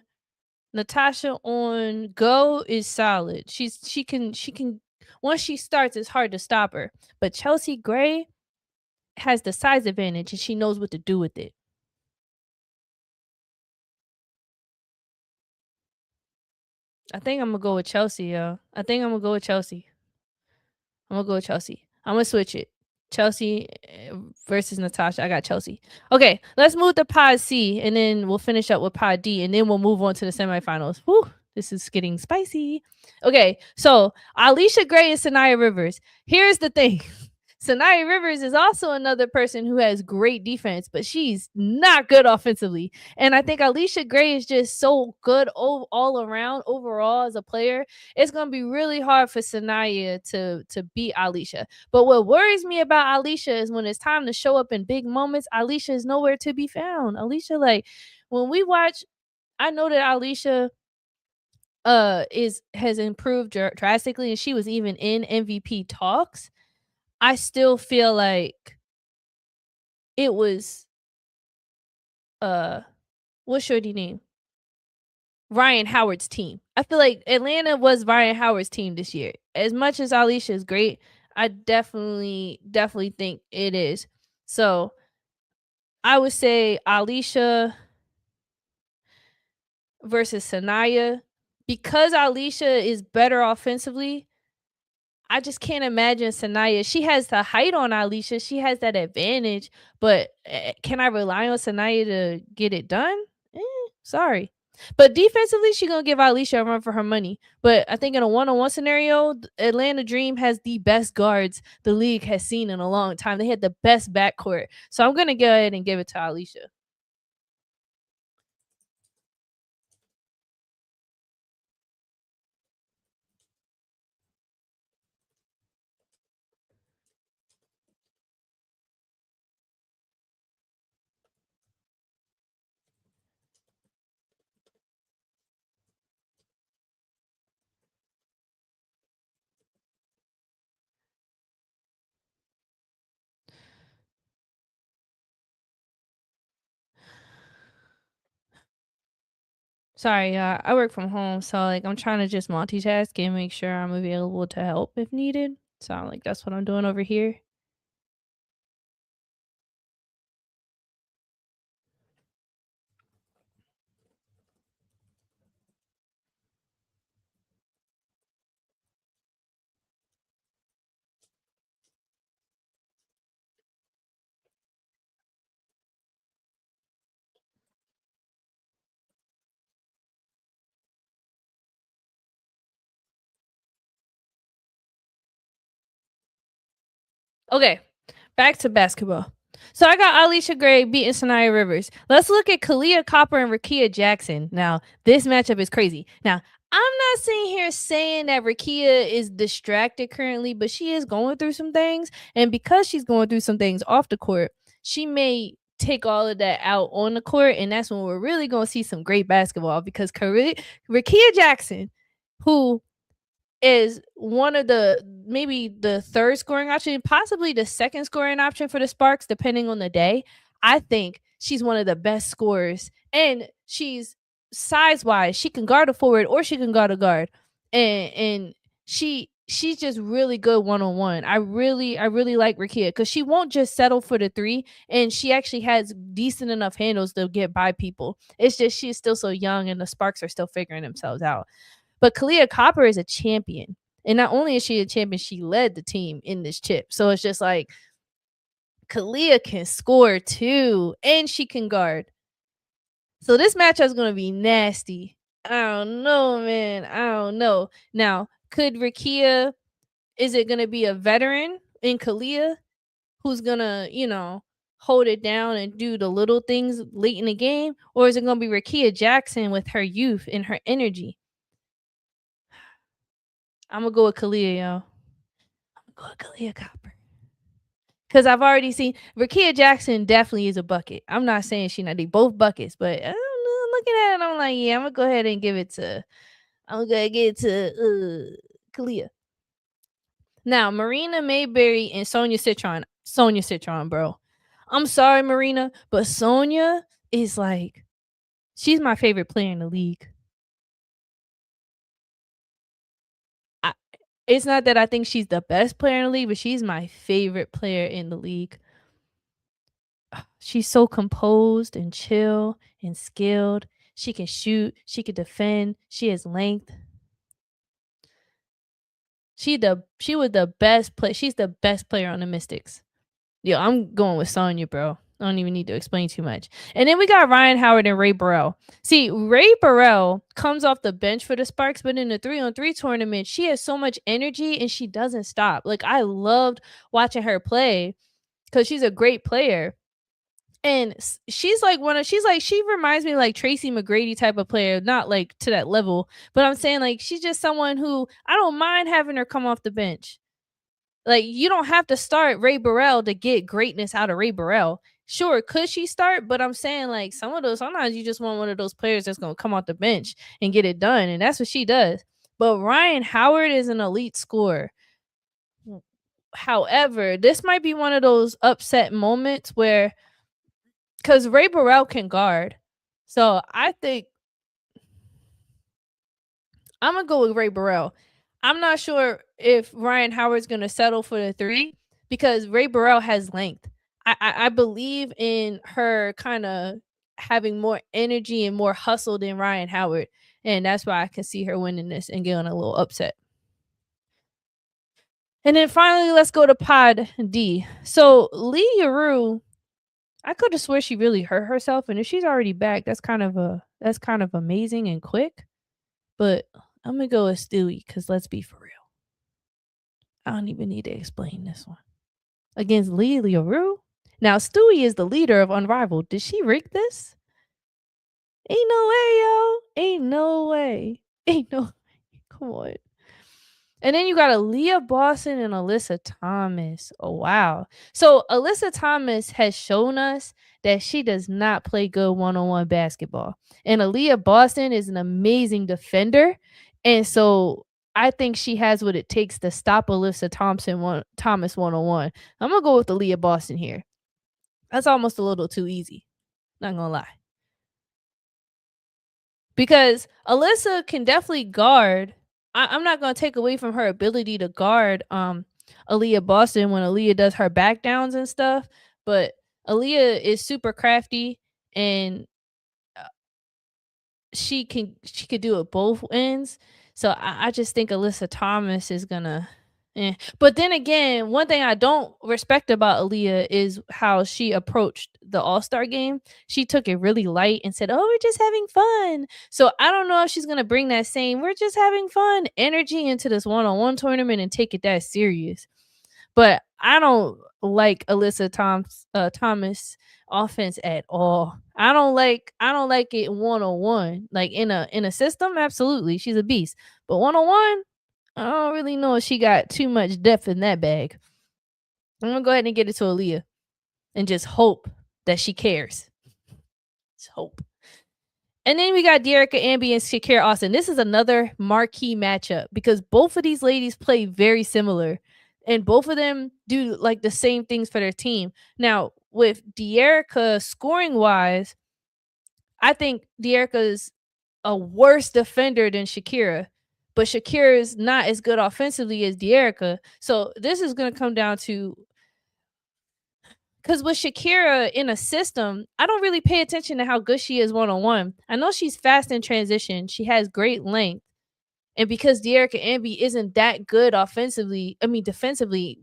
go is solid. She can once she starts, it's hard to stop her. But Chelsea Gray has the size advantage and she knows what to do with it. I think I'm gonna go with Chelsea, yo. I think I'm gonna go with Chelsea. I'm gonna go with Chelsea. I'm gonna switch it. Chelsea versus Natasha. I got Chelsea. Okay, let's move to Pod C, and then we'll finish up with Pod D, and then we'll move on to the semifinals. Whew, this is getting spicy. Okay, so Alicia Gray and Sanaya Rivers. Here's the thing. Sanaya Rivers is also another person who has great defense, but she's not good offensively. And I think Alicia Gray is just so good all around overall as a player. It's going to be really hard for Sanaya to beat Alicia. But what worries me about Alicia is when it's time to show up in big moments, Alicia is nowhere to be found. Alicia, like when we watch, I know that Alicia is has improved drastically, and she was even in MVP talks. I still feel like it was uh what's your name? Ryan Howard's team. I feel like Atlanta was Ryan Howard's team this year. As much as Alicia is great, I definitely think it is. So I would say Alicia versus Sanaya. Because Alicia is better offensively, I just can't imagine Sanaya. She has the height on Alicia. She has that advantage, but can I rely on Sanaya to get it done? Eh, sorry. But defensively, she's gonna give Alicia a run for her money. But I think in a one-on-one scenario, Atlanta Dream has the best guards the league has seen in a long time. They had the best backcourt. So I'm gonna go ahead and give it to Alicia. Sorry, I work from home, so like I'm trying to just multitask and make sure I'm available to help if needed. So like that's what I'm doing over here. Okay, back to basketball. So I got Alicia Gray beating Sanaya Rivers. Let's look at Kalia Copper and Rakia Jackson. Now, this matchup is crazy. Now, I'm not sitting here saying that Rakia is distracted currently, but she is going through some things. And because she's going through some things off the court, she may take all of that out on the court. And that's when we're really going to see some great basketball because Rakia Jackson, who is one of the maybe the third scoring option, possibly the second scoring option for the Sparks, depending on the day. I think she's one of the best scorers, and she's size wise. She can guard a forward or she can guard a guard, and she's just really good one on one. I really like Rakia because she won't just settle for the three, and she actually has decent enough handles to get by people. It's just she's still so young, and the Sparks are still figuring themselves out. But Kalia Copper is a champion. And not only is she a champion, she led the team in this chip. So it's just like Kalia can score too, and she can guard. So this matchup is going to be nasty. I don't know, man. I don't know. Now, could Rakia, is it going to be a veteran in Kalia who's going to, hold it down and do the little things late in the game? Or is it going to be Rakia Jackson with her youth and her energy? I'm going to go with Kalia, yo. Go with Kalia Copper. Because I've already seen Rakia Jackson definitely is a bucket. I'm not saying she not, they both buckets, but I don't know. Looking at it, I'm like, yeah, I'm gonna go ahead and give it to Kalia. Now, Marina Mayberry and Sonia Citron. Sonia Citron, bro. I'm sorry, Marina, but Sonia is like, she's my favorite player in the league. It's not that I think she's the best player in the league, but she's my favorite player in the league. She's so composed and chill and skilled. She can shoot, she can defend, she has length. She was the best play. She's the best player on the Mystics. Yo, I'm going with Sonya, bro. I don't even need to explain too much. And then we got Ryan Howard and Ray Burrell. See, Ray Burrell comes off the bench for the Sparks, but in the 3-on-3 tournament, she has so much energy and she doesn't stop. Like, I loved watching her play because she's a great player. And she's like she reminds me like Tracy McGrady type of player, not like to that level, but I'm saying like she's just someone who I don't mind having her come off the bench. Like, you don't have to start Ray Burrell to get greatness out of Ray Burrell. Sure, could she start? But I'm saying like sometimes you just want one of those players that's gonna come off the bench and get it done, and that's what she does. But Ryan Howard is an elite scorer. However, this might be one of those upset moments where because Ray Burrell can guard. So I think I'm gonna go with Ray Burrell. I'm not sure if Ryan Howard's gonna settle for the three because Ray Burrell has length. I believe in her kind of having more energy and more hustle than Ryan Howard, and that's why I can see her winning this and getting a little upset. And then finally, let's go to Pod D. So Lee Yaroo, I could have swore she really hurt herself, and if she's already back, that's kind of amazing and quick. But I'm gonna go with Stewie because let's be for real. I don't even need to explain this one. Against Lee Leroux. Now Stewie is the leader of Unrivaled. Did she rig this? Ain't no way, yo. Ain't no way. Ain't no. Come on. And then you got Aaliyah Boston and Alyssa Thomas. Oh, wow. So Alyssa Thomas has shown us that she does not play good one-on-one basketball. And Aaliyah Boston is an amazing defender. And so I think she has what it takes to stop Alyssa Thomas one-on-one. I'm going to go with Aaliyah Boston here. That's almost a little too easy. Not going to lie. Because Alyssa can definitely guard. I'm not going to take away from her ability to guard Aaliyah Boston when Aaliyah does her back downs and stuff, but Aaliyah is super crafty and she could do it both ends. So I just think Alyssa Thomas is gonna But then again, one thing I don't respect about Aaliyah is how she approached the All-Star game. She took it really light and said, "Oh, we're just having fun." So I don't know if she's gonna bring that same "we're just having fun" energy into this one-on-one tournament and take it that serious. but I don't like Thomas offense at all. I don't like it one on one. Like in a system, absolutely, she's a beast. But one on one, I don't really know if she got too much depth in that bag. I'm gonna go ahead and get it to Aaliyah and just hope that she cares. Just hope. And then we got Dearica Amby and Shakira Austin. This is another marquee matchup because both of these ladies play very similar and both of them do like the same things for their team. Now, with Dearica scoring wise, I think Dearica's a worse defender than Shakira, but Shakira is not as good offensively as Dearica. So this is going to come down to because with Shakira in a system, I don't really pay attention to how good she is one on one. I know she's fast in transition. She has great length. And because Dearica Amby isn't that good offensively, I mean defensively,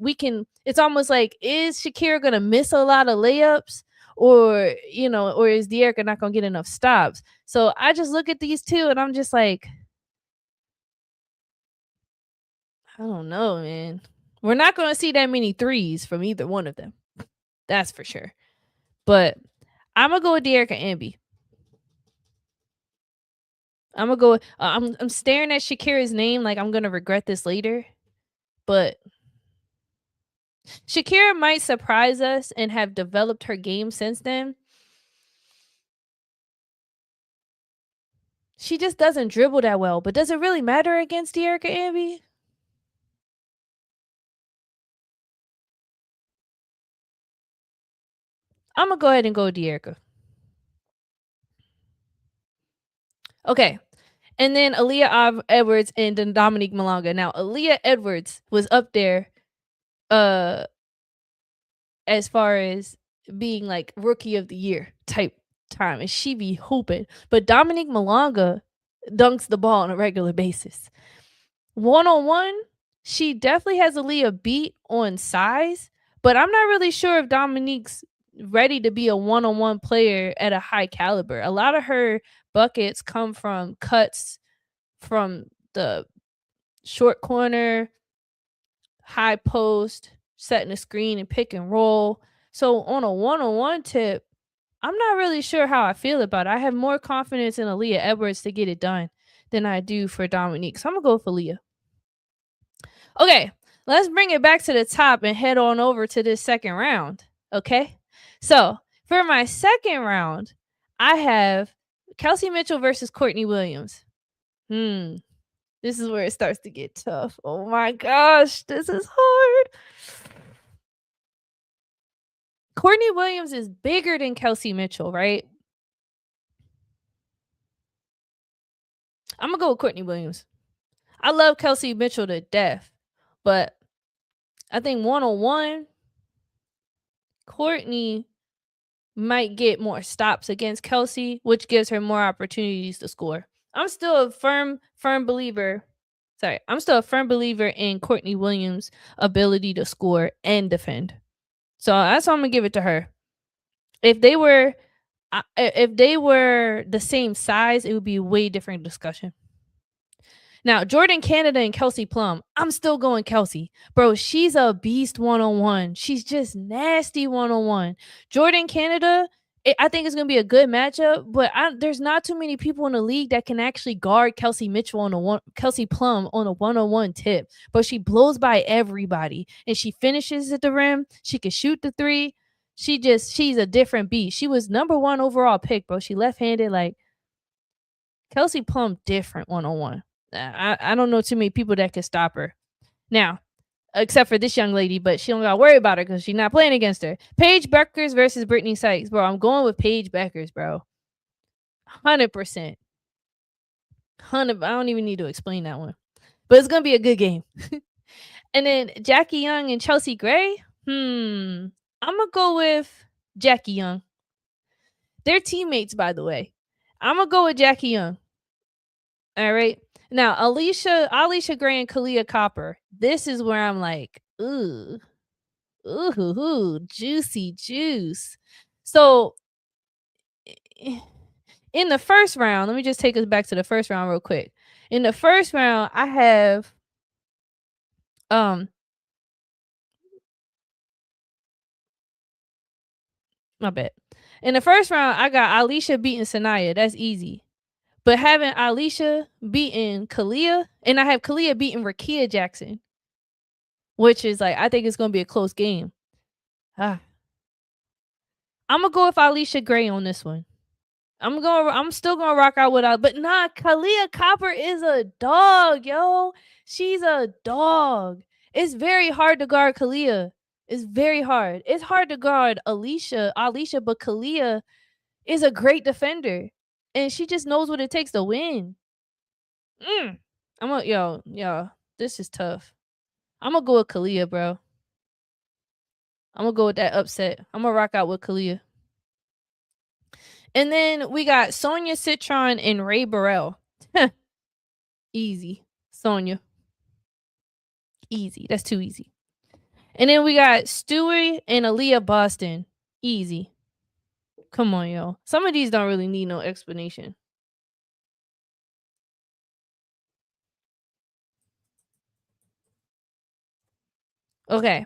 it's almost like, is Shakira gonna miss a lot of layups? Or is Dearica not gonna get enough stops? So I just look at these two and I'm just like, I don't know, man. We're not gonna see that many threes from either one of them. That's for sure. But I'm gonna go with Dearica Amby. I'm gonna go. I'm staring at Shakira's name like I'm gonna regret this later, but Shakira might surprise us and have developed her game since then. She just doesn't dribble that well, but does it really matter against Dearica Amby? I'm gonna go ahead and go with Dearica. Okay, and then Aaliyah Edwards and then Dominique Malonga. Now Aaliyah Edwards was up there, uh, as far as being like rookie of the year type time, and she be hooping. But Dominique Malonga dunks the ball on a regular basis. One on one, she definitely has Aaliyah beat on size, but I'm not really sure if Dominique's ready to be a one on one player at a high caliber. A lot of her buckets come from cuts from the short corner, high post, setting a screen and pick and roll. So on a one-on-one tip, I'm not really sure how I feel about it. I have more confidence in Aaliyah Edwards to get it done than I do for Dominique. So I'm gonna go with Aaliyah. Okay, let's bring it back to the top and head on over to this second round. Okay, so for my second round, I have Kelsey Mitchell versus Courtney Williams. This is where it starts to get tough. Oh my gosh, this is hard. Courtney Williams is bigger than Kelsey Mitchell, right? I'm gonna go with Courtney Williams. I love Kelsey Mitchell to death, but I think one on one, Courtney might get more stops against Kelsey, which gives her more opportunities to score. I'm still a firm believer. Sorry, I'm still a firm believer in Courtney Williams' ability to score and defend. So that's why I'm gonna give it to her. If they were the same size, it would be a way different discussion. Now, Jordan Canada and Kelsey Plum, I'm still going Kelsey. Bro, she's a beast one-on-one. She's just nasty one-on-one. Jordan Canada, I think it's going to be a good matchup, but there's not too many people in the league that can actually guard Kelsey Plum on a one-on-one tip. But she blows by everybody, and she finishes at the rim. She can shoot the three. She's a different beast. She was number 1 overall pick, bro. She left-handed. Like, Kelsey Plum, different one-on-one. I don't know too many people that can stop her. Now, except for this young lady, but she don't got to worry about her because she's not playing against her. Paige Bueckers versus Brittany Sykes. Bro, I'm going with Paige Bueckers, bro. 100%. I don't even need to explain that one. But it's going to be a good game. And then Jackie Young and Chelsea Gray. I'm going to go with Jackie Young. They're teammates, by the way. I'm going to go with Jackie Young. All right. Now, Alicia Gray and Kalia Copper. This is where I'm like, ooh, juicy juice. So, in the first round, let me just take us back to the first round real quick. In the first round, I have My bad. In the first round, I got Alicia beating Sanaya. That's easy. But having Alicia beating Kalia, and I have Kalia beating Rakia Jackson, which is like I think it's gonna be a close game. Ah. I'm gonna go with Alicia Gray on this one. I'm still gonna rock out with but nah, Kalia Copper is a dog, yo. She's a dog. It's very hard to guard Kalia. It's very hard. It's hard to guard Alicia, but Kalia is a great defender. And she just knows what it takes to win. Yo, this is tough. I'm gonna go with Kalia, bro. I'm gonna go with that upset. I'm gonna rock out with Kalia. And then we got Sonya Citron and Ray Burrell. Easy. Sonya. Easy. That's too easy. And then we got Stewie and Aaliyah Boston. Easy. Come on, yo. Some of these don't really need no explanation. Okay.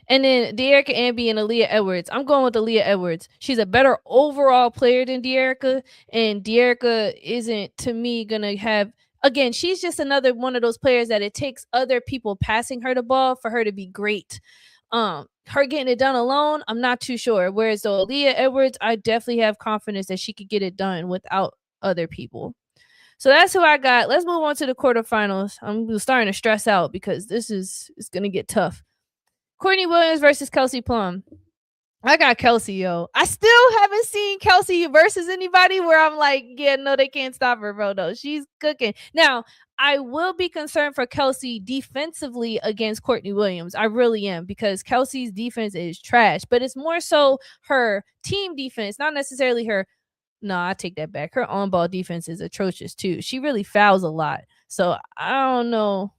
And then De'Erica Amby and Aaliyah Edwards. I'm going with Aaliyah Edwards. She's a better overall player than De'Erica, and De'Erica isn't, to me, gonna have. Again, she's just another one of those players that it takes other people passing her the ball for her to be great. Her getting it done alone, I'm not too sure. Whereas though Aaliyah Edwards, I definitely have confidence that she could get it done without other people. So that's who I got. Let's move on to the quarterfinals. I'm starting to stress out because this is gonna get tough. Courtney Williams versus Kelsey Plum. I got Kelsey, yo. I still haven't seen Kelsey versus anybody where I'm like, yeah, no, they can't stop her, bro. No, she's cooking. Now, I will be concerned for Kelsey defensively against Courtney Williams. I really am, because Kelsey's defense is trash, but it's more so her team defense, not necessarily her. No, I take that back. Her on-ball defense is atrocious too. She really fouls a lot. So I don't know.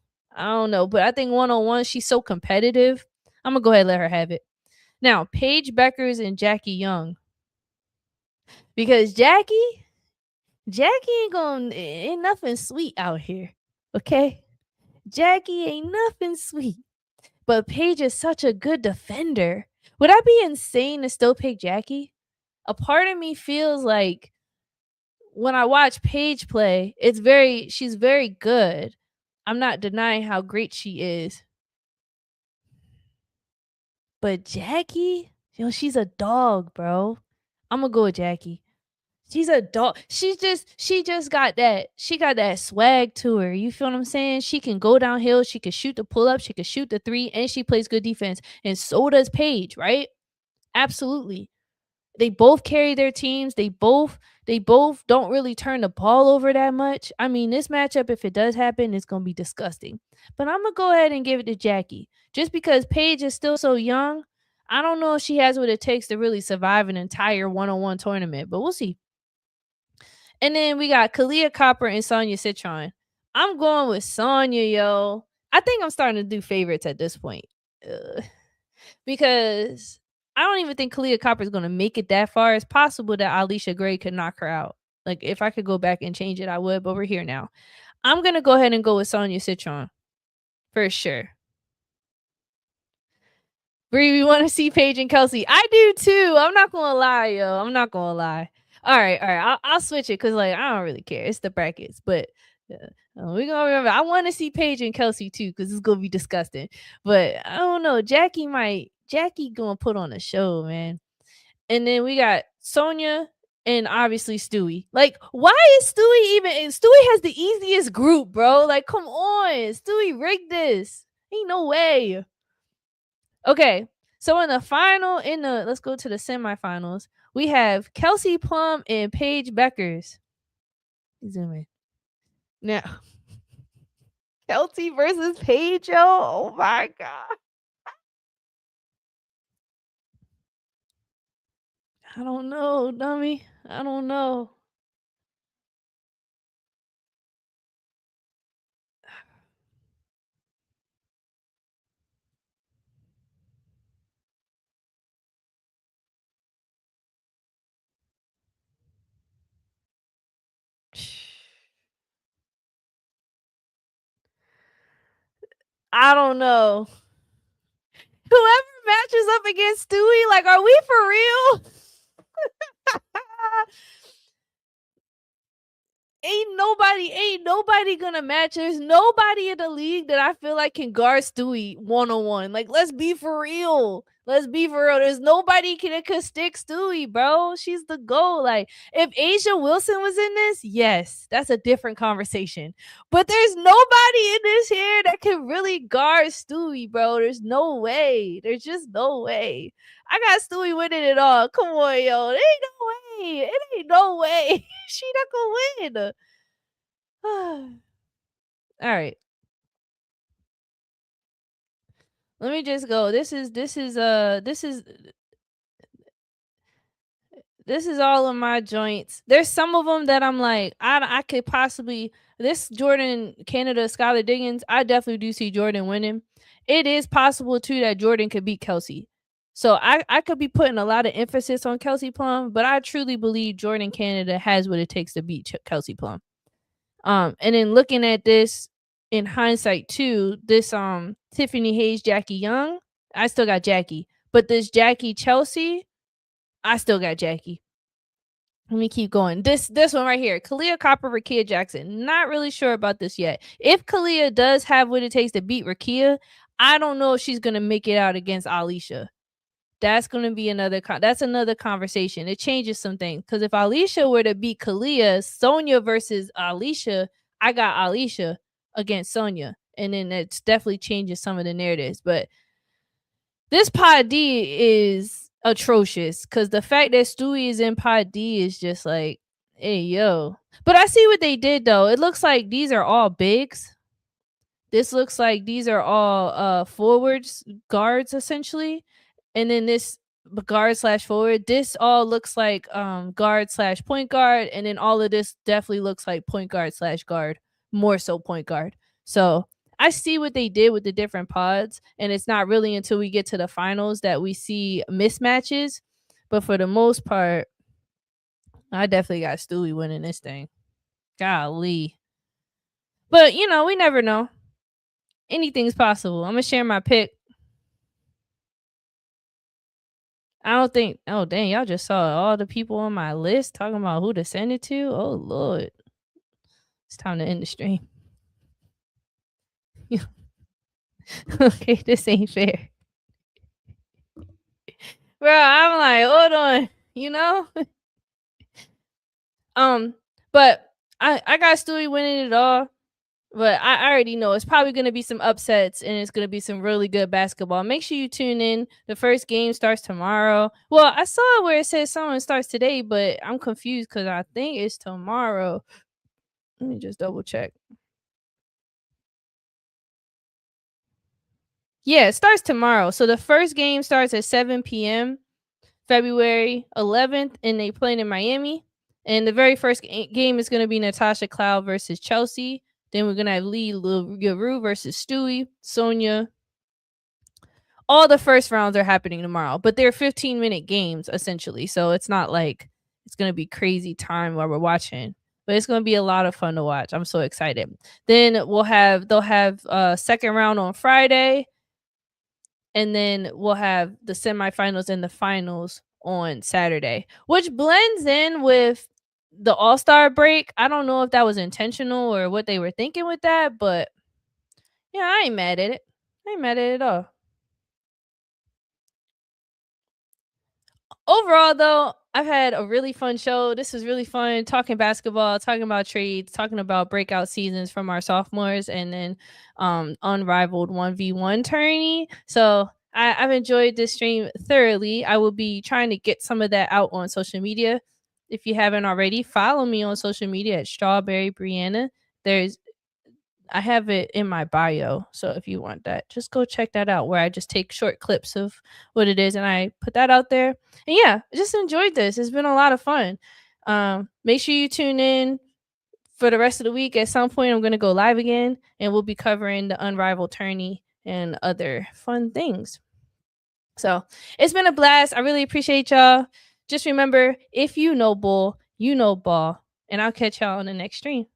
But I think one-on-one, she's so competitive. I'm going to go ahead and let her have it. Now, Paige Beckers and Jackie Young. Because Jackie ain't nothing sweet out here. Okay? Jackie ain't nothing sweet. But Paige is such a good defender. Would I be insane to still pick Jackie? A part of me feels like when I watch Paige play, she's very good. I'm not denying how great she is. But Jackie, she's a dog, bro. I'm gonna go with Jackie. She's a dog. She just got that swag to her. You feel what I'm saying? She can go downhill. She can shoot the pull up. She can shoot the three, and she plays good defense. And so does Paige, right? Absolutely. They both carry their teams. They both don't really turn the ball over that much. I mean, this matchup, if it does happen, it's gonna be disgusting. But I'm gonna go ahead and give it to Jackie. Just because Paige is still so young, I don't know if she has what it takes to really survive an entire one-on-one tournament, but we'll see. And then we got Kalia Copper and Sonya Citron. I'm going with Sonya, yo. I think I'm starting to do favorites at this point. Because I don't even think Kalia Copper is going to make it that far. It's possible that Alicia Gray could knock her out. Like, if I could go back and change it, I would, but we're here now. I'm going to go ahead and go with Sonya Citron. For sure. Bree, we want to see Paige and Kelsey. I do too. I'm not going to lie, yo. I'm not going to lie. All right. I'll switch it because, like, I don't really care. It's the brackets. But we're going to remember, I want to see Paige and Kelsey too because it's going to be disgusting. But I don't know. Jackie going to put on a show, man. And then we got Sonya and obviously Stewie. Like, why is Stewie even? Stewie has the easiest group, bro. Like, come on. Stewie rigged this. Ain't no way. Okay. So in the final, let's go to the semifinals. We have Kelsey Plum and Paige Beckers. Zoom in. Now, Kelsey versus Paige, yo. Oh my God. I don't know, dummy. I don't know. I don't know. Whoever matches up against Stewie, like, are we for real? ain't nobody gonna match. There's nobody in the league that I feel like can guard Stewie 1-on-1. Like, let's be for real. There's nobody that could stick Stewie, bro. She's the goal. Like, if Asia Wilson was in this, yes, that's a different conversation. But there's nobody in this here that can really guard Stewie, bro. There's no way. There's just no way. I got Stewie winning it all. Come on, yo. There ain't no way. It ain't no way. She not gonna win. All right. Let me just go. This is all of my joints. There's some of them that I'm like, I could possibly, this Jordan Canada Skylar Diggins, I definitely do see Jordan winning. It is possible too that Jordan could beat Kelsey. So I could be putting a lot of emphasis on Kelsey Plum, but I truly believe Jordan Canada has what it takes to beat Kelsey Plum. And then looking at this in hindsight too, this Tiffany Hayes, Jackie Young, I still got Jackie. But this Jackie Chelsea, I still got Jackie. Let me keep going. This one right here, Kalia Copper, Rakia Jackson. Not really sure about this yet. If Kalia does have what it takes to beat Rakia, I don't know if she's gonna make it out against Alicia. That's gonna be another conversation. It changes some things because if Alicia were to beat Kalia, Sonya versus Alicia, I got Alicia against Sonya, and then it definitely changes some of the narratives. But this Pod D is atrocious because the fact that Stewie is in Pod D is just like, hey, yo. But I see what they did, though. It looks like these are all bigs. This looks like these are all forwards, guards, essentially. And then this guard/forward, this all looks like guard/point guard. And then all of this definitely looks like point guard/guard, more so point guard. So I see what they did with the different pods, and it's not really until we get to the finals that we see mismatches. But for the most part, I definitely got Stewie winning this thing. Golly. But, you know, we never know. Anything's possible. I'm going to share my pick. I don't think, oh, dang, y'all just saw all the people on my list talking about who to send it to. Oh, Lord. It's time to end the stream. Okay, this ain't fair. Bro, I'm like, hold on, you know? But I got Stewie winning it all. But I already know it's probably going to be some upsets and it's going to be some really good basketball. Make sure you tune in. The first game starts tomorrow. Well, I saw where it says someone starts today, but I'm confused because I think it's tomorrow. Let me just double check. Yeah, it starts tomorrow. So the first game starts at 7 p.m. February 11th, and they playing in Miami. And the very first game is going to be Natasha Cloud versus Chelsea. Then we're going to have Lee LaRue versus Stewie, Sonya. All the first rounds are happening tomorrow, but they're 15-minute games, essentially. So it's not like it's going to be crazy time while we're watching. But it's going to be a lot of fun to watch. I'm so excited. Then they'll have second round on Friday. And then we'll have the semifinals and the finals on Saturday, which blends in with the All-Star break. I don't know if that was intentional or what they were thinking with that, but yeah, I ain't mad at it. I ain't mad at it at all. Overall, though, I've had a really fun show. This was really fun talking basketball, talking about trades, talking about breakout seasons from our sophomores, and then Unrivaled 1v1 tourney. So I've enjoyed this stream thoroughly. I will be trying to get some of that out on social media. If you haven't already, follow me on social media at Strawberry Brianna. I have it in my bio. So if you want that, just go check that out where I just take short clips of what it is and I put that out there. And yeah, I just enjoyed this. It's been a lot of fun. Make sure you tune in for the rest of the week. At some point, I'm going to go live again and we'll be covering the Unrivaled tourney and other fun things. So it's been a blast. I really appreciate y'all. Just remember, if you know bull, you know ball. And I'll catch y'all on the next stream.